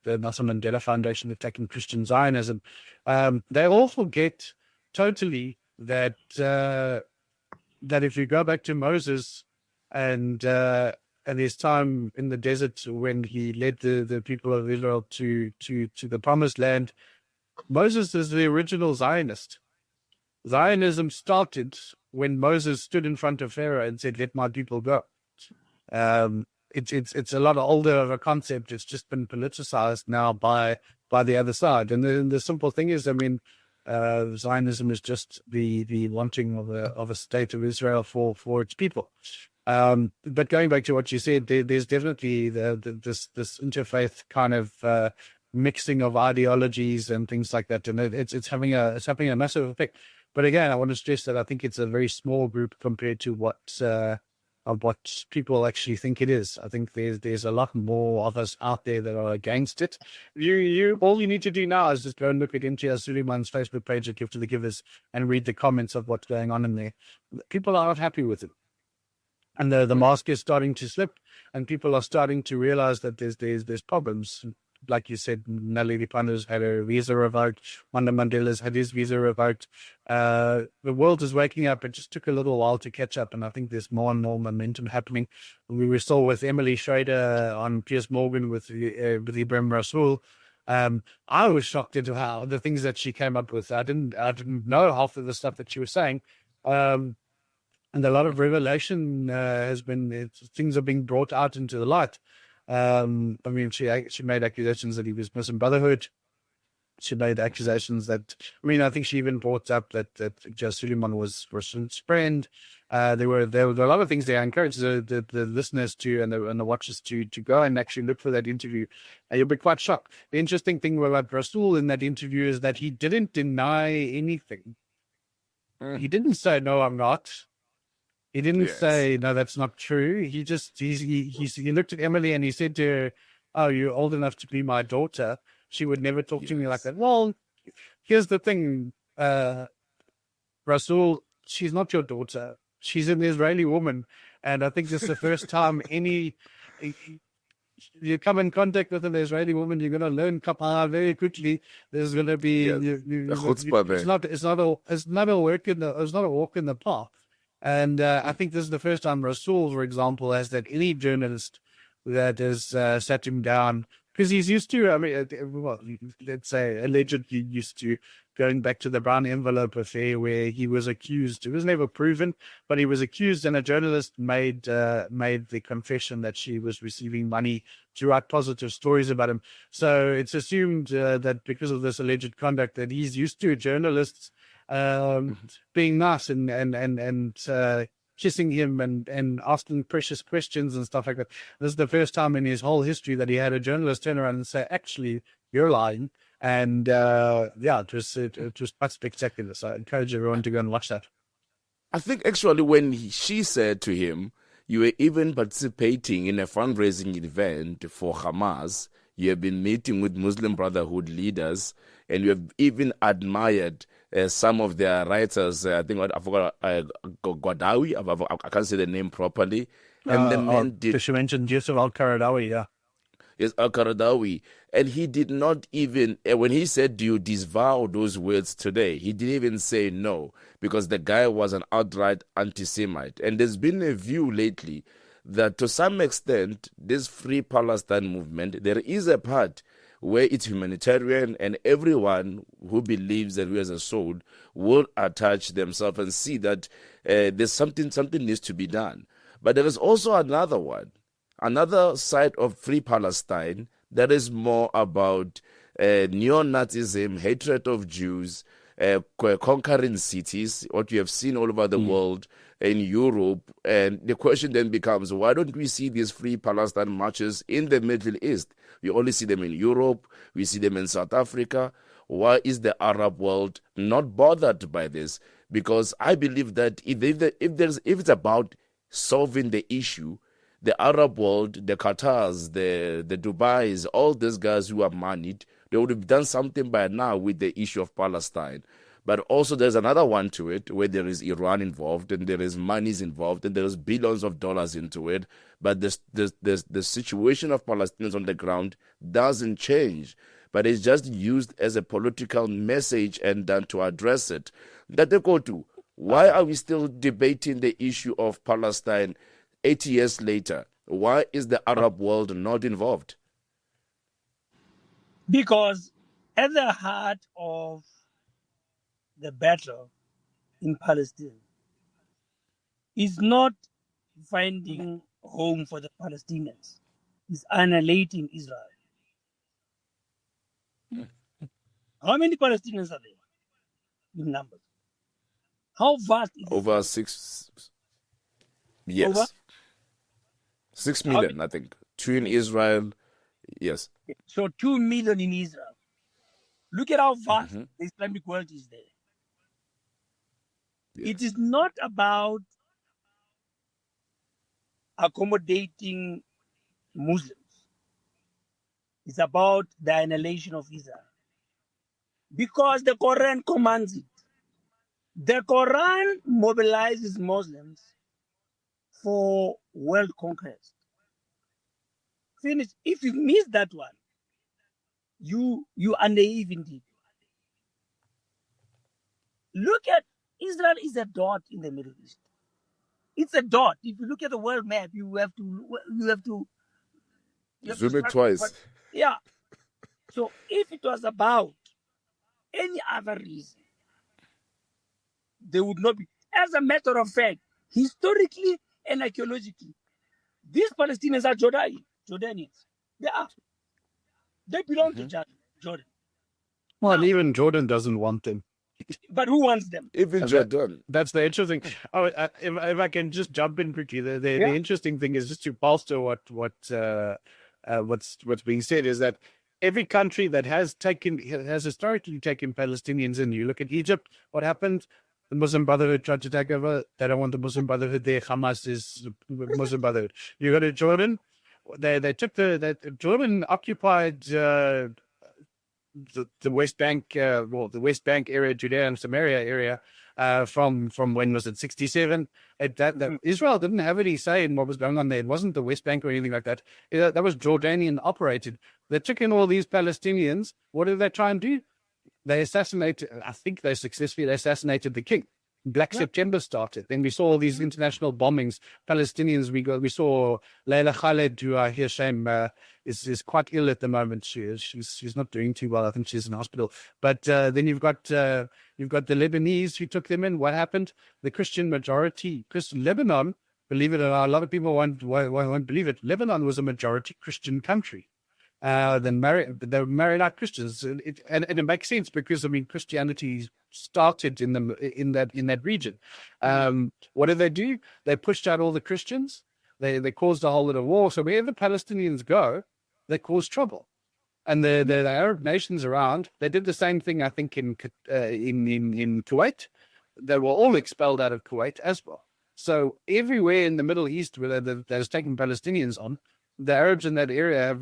the Nelson Mandela Foundation attacking Christian Zionism, they all forget totally that if you go back to Moses and his time in the desert when he led the people of Israel to the promised land, Moses is the original Zionist. Zionism started when Moses stood in front of Pharaoh and said, "Let my people go." It's a lot older of a concept. It's just been politicized now by the other side. And the simple thing is, I mean, Zionism is just the wanting of a state of Israel for its people. But going back to what you said, there's definitely this interfaith kind of mixing of ideologies and things like that, and it's having a massive effect. But again, I want to stress that I think it's a very small group compared to what people actually think it is. I think there's a lot more of us out there that are against it. You all you need to do now is just go and look at Imtiaz Suleiman's Facebook page at Gift to the Givers and read the comments of what's going on in there. People are not happy with it. And the mask is starting to slip, and people are starting to realize that there's problems. Like you said, Naledi Pandor's had her visa revoked. Mandla Mandela's had his visa revoked. The world is waking up. It just took a little while to catch up, and I think there's more and more momentum happening. We were still with Emily Schrader on Piers Morgan with Ibrahim Rasool. I was shocked into how the things that she came up with. I didn't know half of the stuff that she was saying. And a lot of revelation things are being brought out into the light. I mean, she made accusations that he was Muslim Brotherhood. She made accusations that, I mean, I think she even brought up that Imtiaz Suleiman was his friend. There were a lot of things there. I encourage the listeners to and the watchers to go and actually look for that interview. You'll be quite shocked. The interesting thing about Rasool in that interview is that he didn't deny anything. He didn't say, "No, I'm not." He didn't say, "No, that's not true." He just he looked at Emily and he said to her, "Oh, you're old enough to be my daughter. She would never talk to me like that." Well, here's the thing, Rasool, she's not your daughter. She's an Israeli woman, and I think this is the first time you come in contact with an Israeli woman, you're going to learn kapara very quickly. There's going to be it's not a walk in the park. And I think this is the first time Rasool, for example, has that any journalist that has sat him down Because he's used to, I mean, well, let's say allegedly used to going back to the brown envelope affair where he was accused. It was never proven, but he was accused, and a journalist made the confession that she was receiving money to write positive stories about him. So it's assumed that because of this alleged conduct, that he's used to journalists being nice and kissing him and asking precious questions and stuff like that. This is the first time in his whole history that he had a journalist turn around and say, actually, you're lying. And it was quite spectacular. So I encourage everyone to go and watch that. I think actually when she said to him, you were even participating in a fundraising event for Hamas, you have been meeting with Muslim Brotherhood leaders, and you have even admired some of their writers. I think I forgot Gwadawi. I can't say the name properly. And the man did. She mentioned Yusuf Al-Qaradawi, yeah. Yes, Al-Qaradawi. And he did not even, when he said, do you disavow those words today? He didn't even say no, because the guy was an outright anti-Semite. And there's been a view lately that to some extent, this Free Palestine movement, there is a part where it's humanitarian, and everyone who believes that we as a soul will attach themselves and see that there's something needs to be done. But there is also another side of Free Palestine that is more about neo-Nazism, hatred of Jews, conquering cities, what we have seen all over the world, in Europe. And the question then becomes, why don't we see these Free Palestine marches in the Middle East? We only see them in Europe, we see them in South Africa. Why is the Arab world not bothered by this? Because I believe that if it's about solving the issue, the Arab world, the Qatars, the Dubais, all these guys who are moneyed, they would have done something by now with the issue of Palestine. But also there's another one to it where there is Iran involved, and there is monies involved, and there is billions of dollars into it. But the situation of Palestinians on the ground doesn't change. But it's just used as a political message and done to address it. That they go to. Why are we still debating the issue of Palestine 80 years later? Why is the Arab world not involved? Because at the heart of the battle in Palestine is not finding home for the Palestinians, it's annihilating Israel. How many Palestinians are there in numbers? How vast is it? Over 6. Yes. Over? 6 million, I think. 2 in Israel. Yes. So 2 million in Israel. Look at how vast the Islamic world is there. Yes. It is not about accommodating Muslims. It's about the annihilation of Israel. Because the Quran commands it. The Quran mobilizes Muslims for world conquest. Finish. If you miss that one, you are naive indeed. Look at Israel is a dot in the Middle East. It's a dot. If you look at the world map, you have to zoom it twice. Yeah. So if it was about any other reason, they would not be. As a matter of fact, historically and archaeologically, these Palestinians are Jordanians. They are. They belong to Jordan. Well, Now, even Jordan doesn't want them. but who wants them? Even Jordan. That's the interesting. Oh, if I can just jump in quickly, the interesting thing is just to bolster what's being said is that every country that has historically taken Palestinians in. You look at Egypt, what happened? The Muslim Brotherhood tried to take over. They don't want the Muslim Brotherhood there. Hamas is the Muslim Brotherhood. You go to Jordan. They took Jordan occupied the West Bank, the West Bank area, Judea and Samaria area, from when was it 67? Israel didn't have any say in what was going on there. It wasn't the West Bank or anything like that. That was Jordanian operated. They took in all these Palestinians. What did they try and do? They assassinated. I think they successfully assassinated the king. Black September started. Then we saw all these international bombings. Palestinians, we saw Leila Khaled, who I hear shame is quite ill at the moment. She's not doing too well. I think she's in hospital. But then you've got the Lebanese who took them in. What happened? The Christian majority, Lebanon, believe it or not, a lot of people won't believe it. Lebanon was a majority Christian country. They married out Christians, and it makes sense because Christianity started in that region. What did they do? They pushed out all the Christians. They caused a whole lot of war. So wherever Palestinians go, they cause trouble. And the Arab nations around, they did the same thing. I think in Kuwait, they were all expelled out of Kuwait as well. So everywhere in the Middle East where they're taking Palestinians on, the Arabs in that area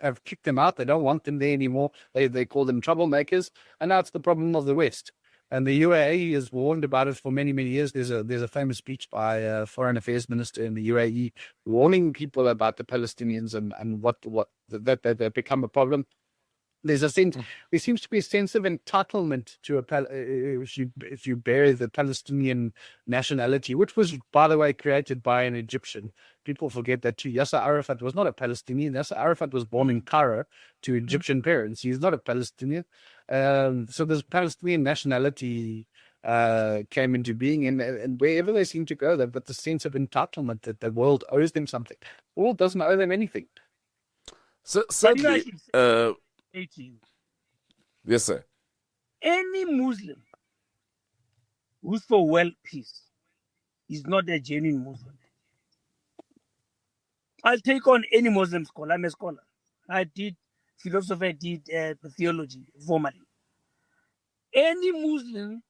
have kicked them out. They don't want them there anymore. They call them troublemakers, and now it's the problem of the West. And the UAE has warned about it for many, many years. There's a famous speech by a foreign affairs minister in the UAE warning people about the Palestinians and what that they become a problem. There seems to be a sense of entitlement to if you bear the Palestinian nationality, which was, by the way, created by an Egyptian. People forget that too. Yasser Arafat was not a Palestinian. Yasser Arafat was born in Cairo to Egyptian parents. He's not a Palestinian. So this Palestinian nationality came into being, and wherever they seem to go, they've got the sense of entitlement that the world owes them something. The world doesn't owe them anything. So sadly, yes, sir. Any Muslim who's for world peace is not a genuine Muslim. I'll take on any Muslim scholar. I'm a scholar. I did philosophy, I did theology formally. Any Muslim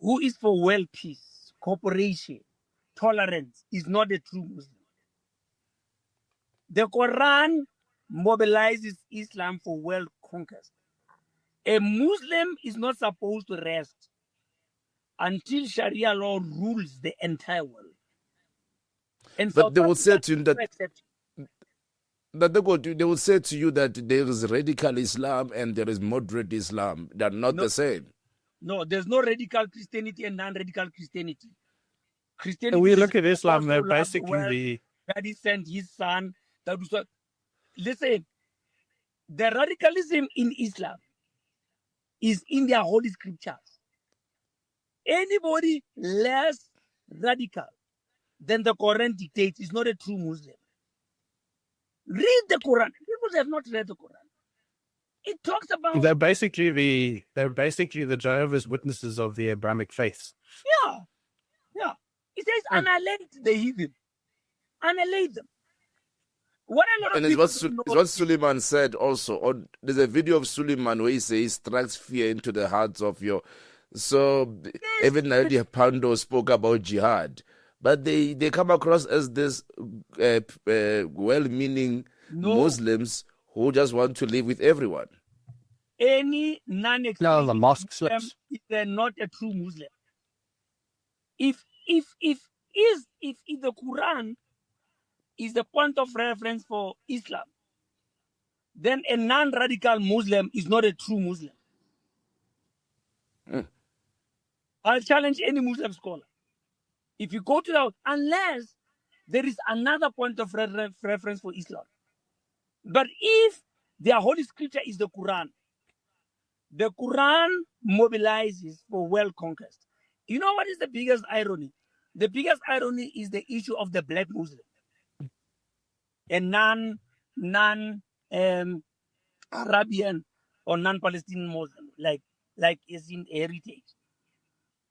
who is for world peace, cooperation, tolerance is not a true Muslim. The Quran mobilizes Islam for world conquest. A Muslim is not supposed to rest until Sharia law rules the entire world. And but they will say to you they will say to you that there is radical Islam and there is moderate Islam. They are not the same. No, there's no radical Christianity and non-radical Christianity. And we look at Islam, they're basically God sent his son. Listen, the radicalism in Islam is in their holy scriptures. Anybody less radical than the Quran dictates is not a true Muslim. Read the Quran. People have not read the Quran. It talks about they're basically the Jehovah's Witnesses of the Abrahamic faiths. Yeah. It says annihilate the heathen. Annihilate them. What a lot of it's what Suleiman said also. There's a video of Suleiman where he says he strikes fear into the hearts of your. So even Nadia Pando spoke about jihad, but they come across as this well-meaning Muslims who just want to live with everyone. Any non-extremist the mosque slips. Is not a true Muslim. If the Quran is the point of reference for Islam, then a non-radical Muslim is not a true Muslim. I'll challenge any Muslim scholar. If you go to that, unless there is another point of reference for Islam. But if their holy scripture is the Quran mobilizes for world conquest. You know what is the biggest irony? The biggest irony is the issue of the black Muslim. A non-Arabian or non-Palestinian Muslim, like is in heritage.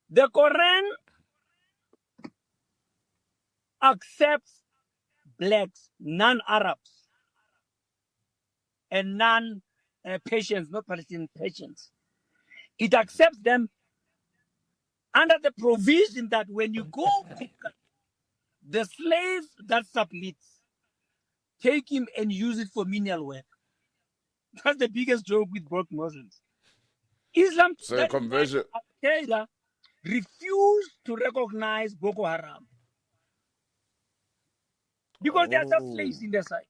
The Quran accepts blacks, non-Arabs, and non-Persians, not Palestinian Persians. It accepts them under the provision that when you go, the slave that submits, take him and use it for menial work. That's the biggest joke with broke Muslims. Islam, so conversion. Al-Qaeda refused to recognize Boko Haram because they are just slaves in their side.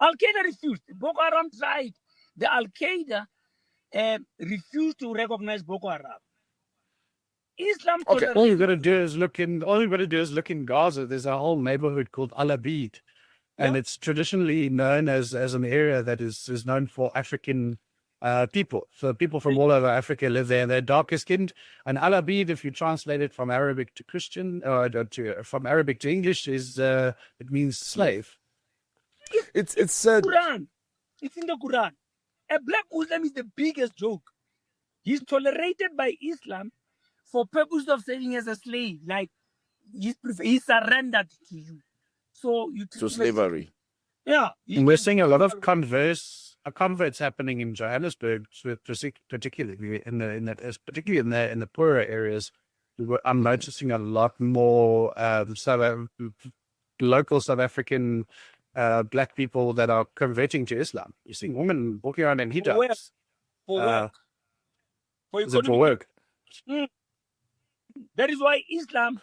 Al-Qaeda refused. Boko Haram tried. The Al-Qaeda refused to recognize Boko Haram. Islam Okay. All you've got to do is look in Gaza. There's a whole neighborhood called Al Abid, and it's traditionally known as an area that is known for African people. So people from all over Africa live there, and they're darker skinned. And Al Abid, if you translate it from Arabic to Christian or from Arabic to English, is it means slave. It's said. Quran. It's in the Quran. A black Muslim is the biggest joke. He's tolerated by Islam for purpose of serving as a slave. Like he surrendered to you. So you To slavery. Yeah. And we're seeing a lot of converts happening in Johannesburg, particularly in the poorer areas. I'm noticing a lot more local South African black people that are converting to Islam. You're seeing women walking around in hijabs. For work. Is it for work? That is why Islam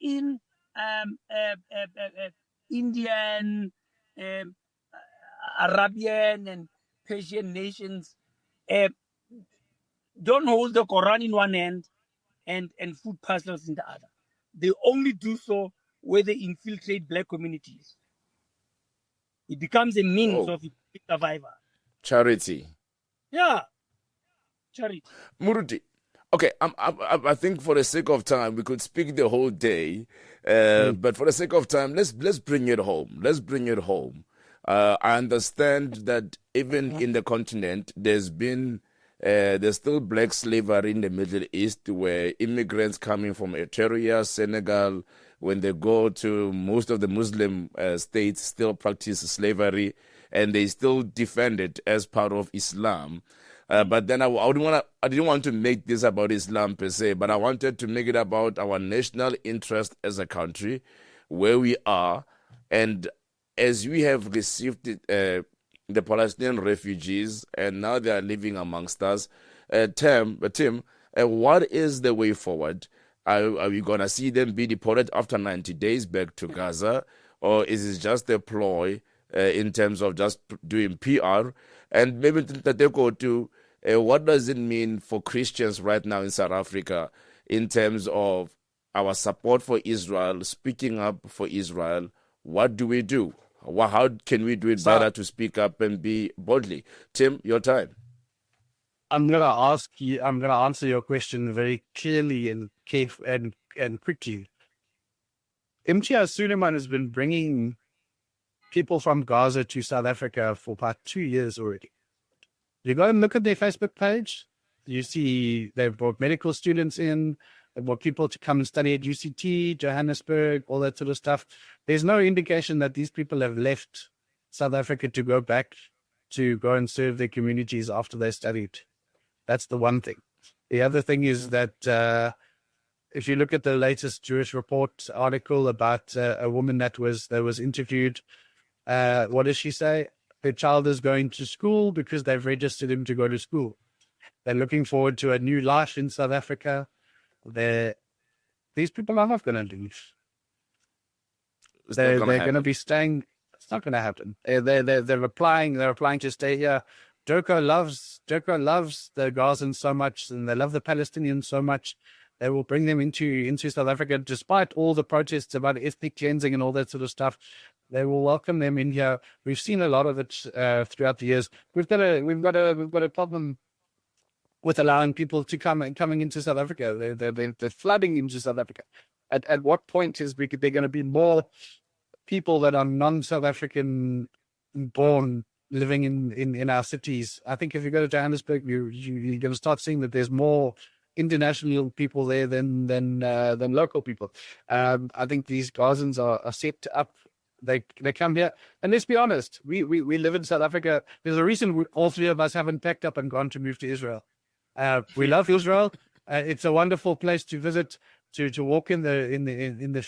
in Indian, Arabian, and Persian nations don't hold the Quran in one hand and food parcels in the other. They only do so where they infiltrate black communities. It becomes a means of survival. Charity. Yeah. Charity. Muruti. Okay, I think for the sake of time, we could speak the whole day. But for the sake of time, let's bring it home. Let's bring it home. I understand that even in the continent, there's still black slavery in the Middle East, where immigrants coming from Eritrea, Senegal, when they go to most of the Muslim states, still practice slavery, and they still defend it as part of Islam. But then I didn't want to make this about Islam per se, but I wanted to make it about our national interest as a country, where we are, and as we have received the Palestinian refugees, and now they are living amongst us. Tim, what is the way forward? Are we going to see them be deported after 90 days back to Gaza, or is it just a ploy in terms of just doing PR? And maybe Tateko too, what does it mean for Christians right now in South Africa in terms of our support for Israel, speaking up for Israel? What do we do? How can we do it better to speak up and be boldly? Tim, your time. I'm going to answer your question very clearly and quickly. Imtiaz Suleiman has been bringing people from Gaza to South Africa for about 2 years already. You go and look at their Facebook page. You see they've brought medical students in. They brought people to come and study at UCT, Johannesburg, all that sort of stuff. There's no indication that these people have left South Africa to go back to go and serve their communities after they studied. That's the one thing. The other thing is that if you look at the latest Jewish Report article about a woman that was interviewed, what does she say? Her child is going to school because they've registered him to go to school. They're looking forward to a new life in South Africa. These people are not going to leave. They're going to be staying. It's not going to happen. They're applying to stay here. Joko loves the Gazans so much, and they love the Palestinians so much. They will bring them into South Africa, despite all the protests about ethnic cleansing and all that sort of stuff. They will welcome them in here. We've seen a lot of it throughout the years. We've got a problem with allowing people to coming into South Africa. They're flooding into South Africa. At what point is there going to be more people that are non-South African born living in our cities? I think if you go to Johannesburg, you're going to start seeing that there's more international people there than local people. I think these Gazans are set up. They come here, and let's be honest, we live in South Africa. There's a reason all three of us haven't packed up and gone to move to Israel. We love Israel. It's a wonderful place to visit, to walk in the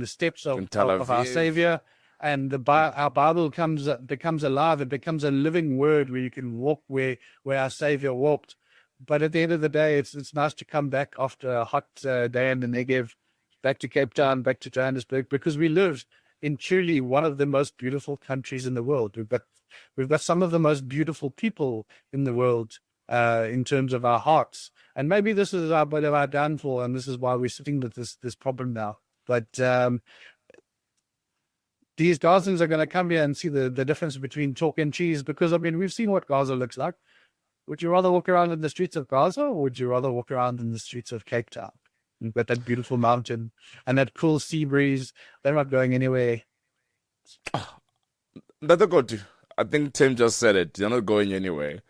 steps of our Savior, and our Bible becomes alive. It becomes a living word where you can walk where our Savior walked. But at the end of the day, it's nice to come back after a hot day in the Negev, back to Cape Town, back to Johannesburg, because we live in truly one of the most beautiful countries in the world. We've got some of the most beautiful people in the world, in terms of our hearts. And maybe this is a bit of our downfall, and this is why we're sitting with this problem now. But these Gazans are going to come here and see the difference between chalk and cheese, because, I mean, we've seen what Gaza looks like. Would you rather walk around in the streets of Gaza, or would you rather walk around in the streets of Cape Town? With that beautiful mountain and that cool sea breeze, they're not going anywhere. I think Tim just said it. They're not going anywhere.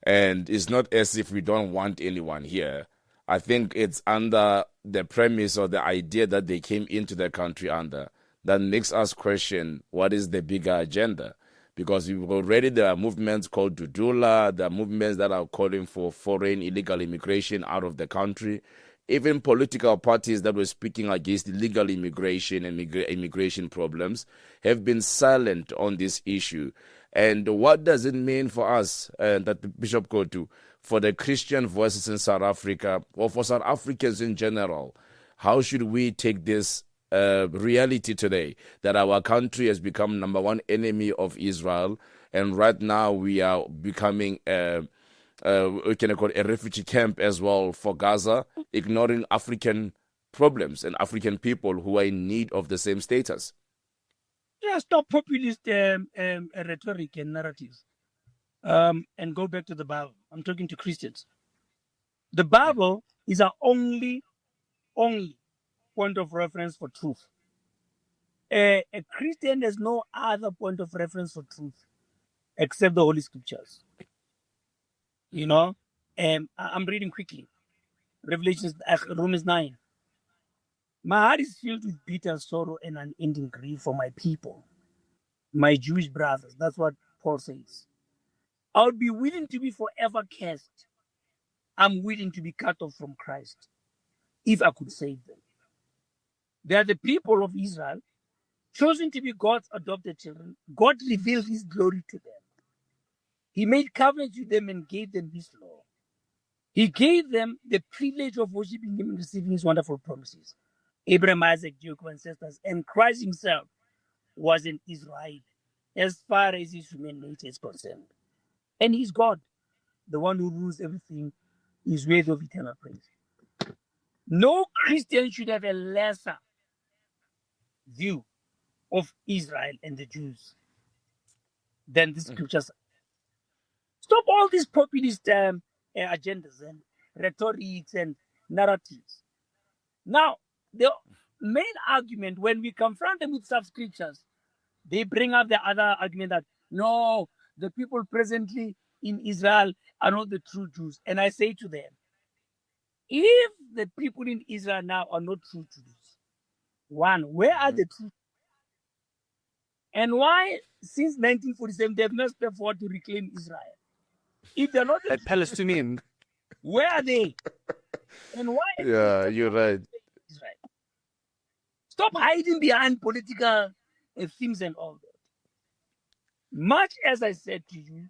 And it's not as if we don't want anyone here. I think it's under the premise or the idea that they came into the country under that makes us question what is the bigger agenda. Because there are movements called Dudula, there are movements that are calling for foreign illegal immigration out of the country. Even political parties that were speaking against illegal immigration and immigration problems have been silent on this issue. And what does it mean for us, that Bishop Kotu, for the Christian voices in South Africa, or for South Africans in general? How should we take this reality today that our country has become number one enemy of Israel, and right now we are becoming we can call it a refugee camp as well for Gaza, ignoring African problems and African people who are in need of the same status? Yeah, stop populist rhetoric and narratives, and go back to the Bible. I'm talking to Christians. The Bible is our only point of reference for truth. A Christian has no other point of reference for truth except the Holy Scriptures. You know, I'm reading quickly. Romans 9. My heart is filled with bitter sorrow and unending grief for my people, my Jewish brothers. That's what Paul says. I would be willing to be forever cursed. I'm willing to be cut off from Christ if I could save them. They are the people of Israel, chosen to be God's adopted children. God revealed his glory to them. He made covenants with them and gave them his law. He gave them the privilege of worshiping him and receiving his wonderful promises. Abraham, Isaac, Jacob, ancestors, and Christ himself was an Israelite as far as his human nature is concerned. And he's God, the one who rules everything, is worthy of eternal praise. No Christian should have a lesser view of Israel and the Jews than the scriptures. Stop all these populist agendas and rhetorics and narratives. Now, the main argument, when we confront them with scriptures, they bring up the other argument that, no, the people presently in Israel are not the true Jews. And I say to them, if the people in Israel now are not true Jews, one, where are the true? And why, since 1947, they have not stepped forward to reclaim Israel? If they're not that Palestinian, where are they? And why? Yeah, you're right. Israel? Stop hiding behind political themes and all that. Much as I said to you,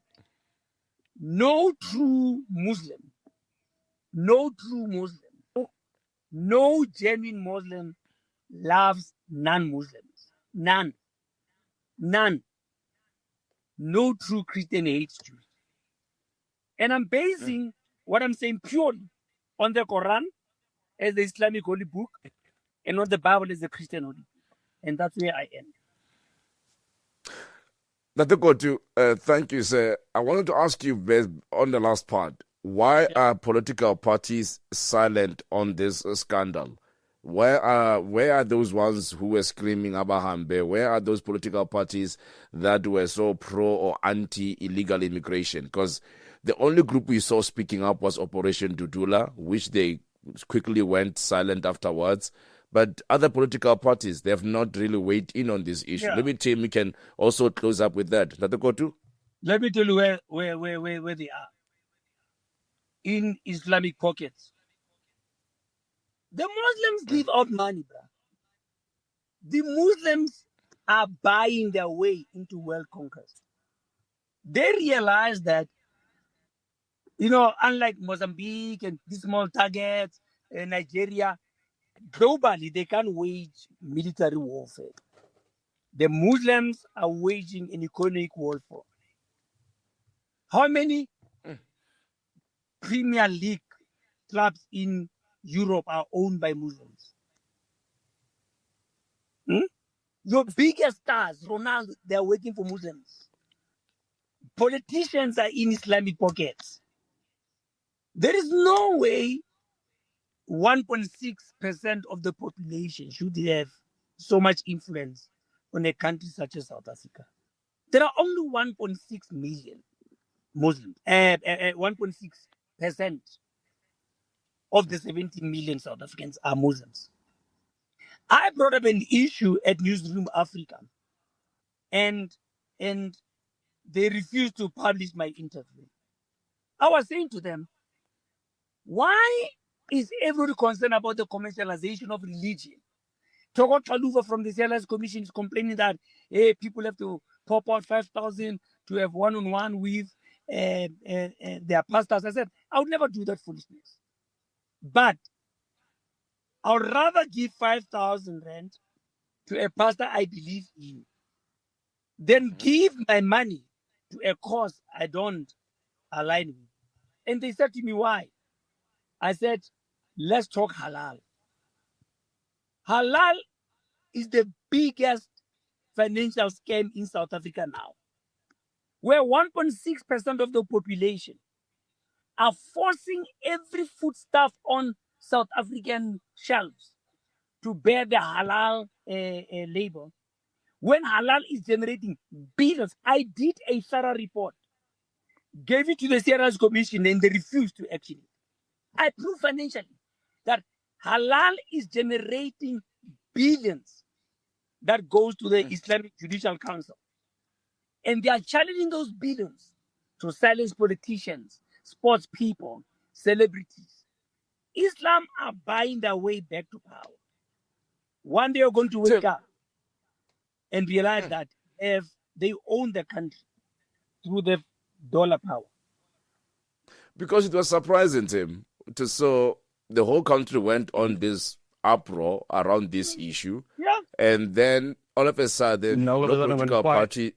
no true Muslim, no genuine Muslim loves non-Muslims. None. No true Christian hates Jews. And I'm basing what I'm saying purely on the Quran as the Islamic holy book and on the Bible as the Christian holy book. And that's where I am. Dr. Kotu, thank you, sir. I wanted to ask you based on the last part, why are political parties silent on this scandal? Where are those ones who were screaming Abahambe? Where are those political parties that were so pro or anti-illegal immigration? Because the only group we saw speaking up was Operation Dudula, which they quickly went silent afterwards. But other political parties, they have not really weighed in on this issue. Let me tell you, we can also close up with that. Dr. Kotu? Let me tell you where they are. In Islamic pockets. The Muslims give out money, bro. The Muslims are buying their way into world conquest. They realize that, unlike Mozambique and these small targets, Nigeria, globally, they can't wage military warfare. The Muslims are waging an economic warfare. How many Premier League clubs in Europe are owned by Muslims. Your biggest stars, Ronaldo, they are working for Muslims. Politicians are in Islamic pockets. There is no way 1.6% of the population should have so much influence on a country such as South Africa. There are only 1.6 million Muslims, 1.6% of the 17 million South Africans are Muslims. I brought up an issue at Newsroom Africa, and they refused to publish my interview. I was saying to them, why is everybody concerned about the commercialization of religion? Togo Chaluva from the CLS Commission is complaining that people have to pop out 5,000 to have one-on-one with their pastors. I said, I would never do that foolishness. But I would rather give 5,000 rand to a pastor I believe in than give my money to a cause I don't align with. And they said to me, why? I said, let's talk halal. Halal is the biggest financial scam in South Africa now, where 1.6% of the population are forcing every foodstuff on South African shelves to bear the halal label, when halal is generating billions. I did a thorough report, gave it to the CRS Commission, and they refused to action it. I proved financially that halal is generating billions that goes to the Islamic Judicial Council. And they are challenging those billions to silence politicians, sports people, celebrities. Islam are buying their way back to power. One day you're going to wake up and realize that if they own the country through the dollar power. Because it was surprising, Tim, so the whole country went on this uproar around this issue. Yeah. And then all of a sudden, no political party,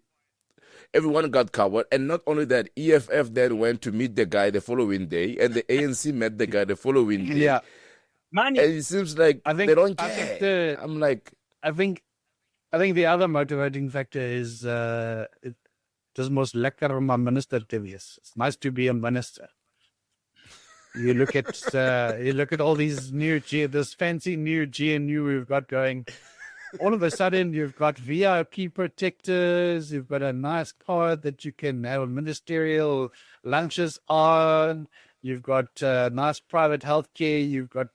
everyone got covered. And not only that, EFF then went to meet the guy the following day, and the ANC met the guy the following day. Yeah. Money. And it seems like they don't care. I think the other motivating factor is it just most lekker om 'n minister te wees. It's nice to be a minister. You look at all these this fancy new GNU we've got going. All of a sudden, you've got VIP protectors. You've got a nice car that you can have ministerial lunches on. You've got nice private healthcare. You've got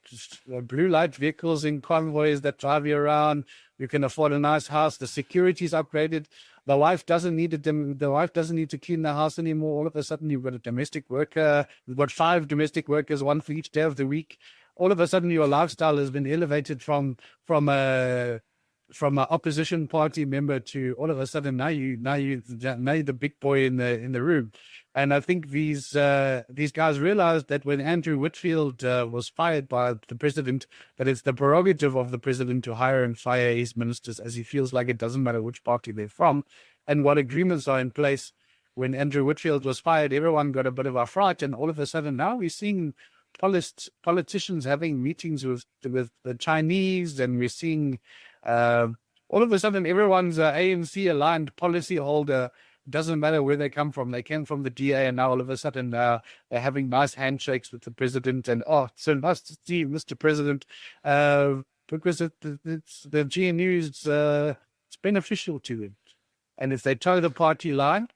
blue light vehicles in convoys that drive you around. You can afford a nice house. The security's upgraded. The wife doesn't need to clean the house anymore. All of a sudden, you've got a domestic worker. You've got 5 domestic workers, 1 for each day of the week. All of a sudden, your lifestyle has been elevated from an opposition party member to all of a sudden now you're the big boy in the room. And I think these guys realized that when Andrew Whitfield was fired by the president, that it's the prerogative of the president to hire and fire his ministers as he feels like. It doesn't matter which party they're from and what agreements are in place. When Andrew Whitfield was fired, everyone got a bit of a fright, and all of a sudden now we're seeing politicians having meetings with the Chinese, and we're seeing all of a sudden everyone's ANC aligned policy holder. Doesn't matter where they come from. They came from the DA, and now all of a sudden they're having nice handshakes with the president. And it's so nice to see Mr. President, because it's the GNU it's beneficial to him. And if they toe the party line,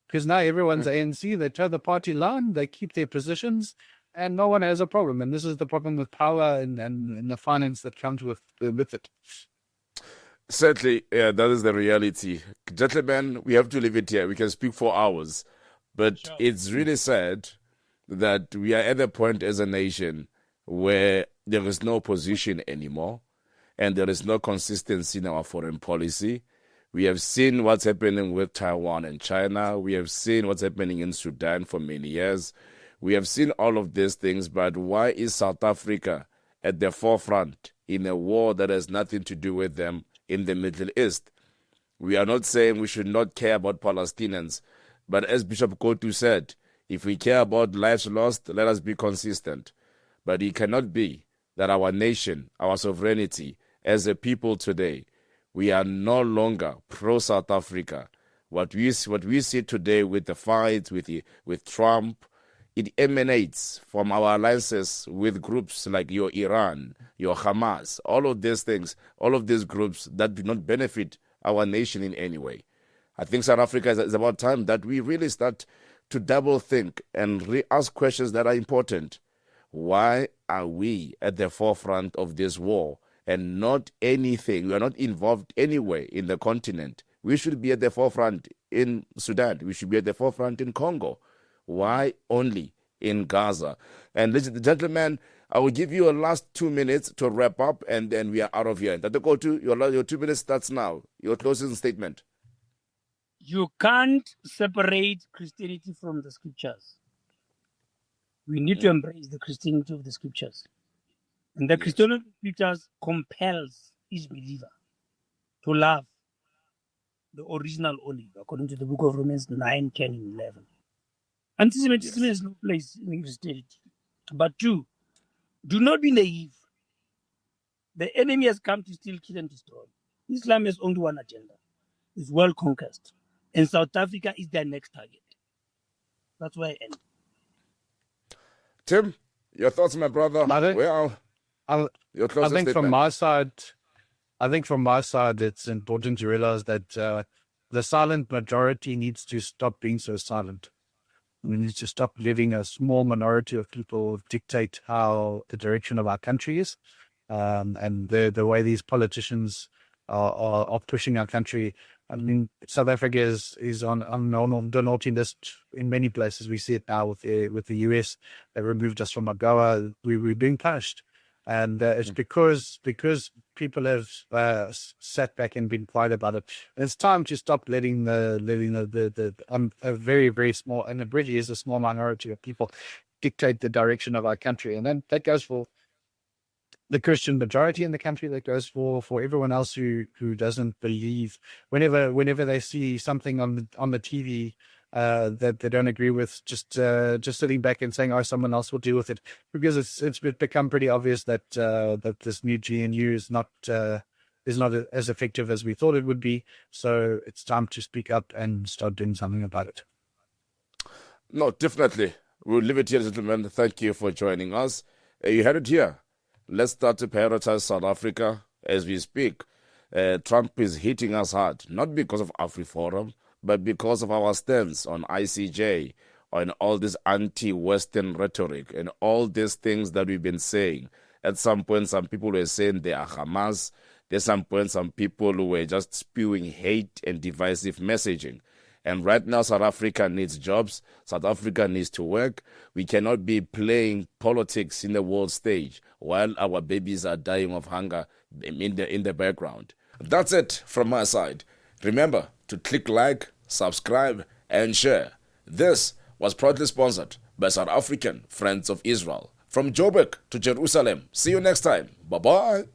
because now everyone's ANC, they toe the party line, they keep their positions, and no one has a problem. And this is the problem with power and the finance that comes with it. Certainly, that is the reality. Gentlemen, we have to leave it here. We can speak for hours. But It's really sad that we are at a point as a nation where there is no position anymore and there is no consistency in our foreign policy. We have seen what's happening with Taiwan and China. We have seen what's happening in Sudan for many years. We have seen all of these things, but why is South Africa at the forefront in a war that has nothing to do with them in the Middle East? We are not saying we should not care about Palestinians, but as Bishop Kotu said, If we care about lives lost, let us be consistent. But it cannot be that our nation, our sovereignty, as a people today, we are no longer pro-South Africa. What we see today with the fights with Trump, it emanates from our alliances with groups like your Iran, your Hamas, all of these things, all of these groups that do not benefit our nation in any way. I think South Africa is about time that we really start to double think and ask questions that are important. Why are we at the forefront of this war and not anything? We are not involved anyway in the continent. We should be at the forefront in Sudan. We should be at the forefront in Congo. Why only in Gaza? And ladies and gentlemen, I will give you a last 2 minutes to wrap up, and then we are out of here. Your 2 minutes starts now. Your closing statement. You can't separate Christianity from the scriptures. We need to embrace the Christianity of the scriptures. And the Christianity of the scriptures compels each believer to love the original olive, according to the book of Romans 9, 10, and 11. Anti-Semitism has no place in Christianity. But 2, do not be naive. The enemy has come to steal, kill, and destroy. Islam has only one agenda. It's world conquest. And South Africa is their next target. That's where I end. Tim, your thoughts, my brother? Your closing I think statement. from my side, it's important to realize that the silent majority needs to stop being so silent. We need to stop letting a small minority of people dictate how the direction of our country is, and the way these politicians are pushing our country. I mean, South Africa is on the naughty list in many places. We see it now with the US. They removed us from AGOA. We're being punished, and it's because people have sat back and been quiet about it. And it's time to stop letting a very, very small, and it really is a small minority of people dictate the direction of our country. And then that goes for the Christian majority in the country, that goes for everyone else who doesn't believe. Whenever they see something on the TV that they don't agree with, just sitting back and saying, "Oh, someone else will deal with it," because it's become pretty obvious that this new GNU is not as effective as we thought it would be. So it's time to speak up and start doing something about it. No, definitely. We'll leave it here, gentlemen. Thank you for joining us. You had it here. Let's start to prioritize South Africa as we speak. Trump is hitting us hard, not because of AfriForum, but because of our stance on ICJ, on all this anti-Western rhetoric and all these things that we've been saying. At some point, some people were saying they are Hamas. At some point, some people who were just spewing hate and divisive messaging. And right now, South Africa needs jobs. South Africa needs to work. We cannot be playing politics in the world stage while our babies are dying of hunger in the background. That's it from my side. Remember to click like, subscribe, and share. This was proudly sponsored by South African Friends of Israel. From Joburg to Jerusalem. See you next time. Bye-bye.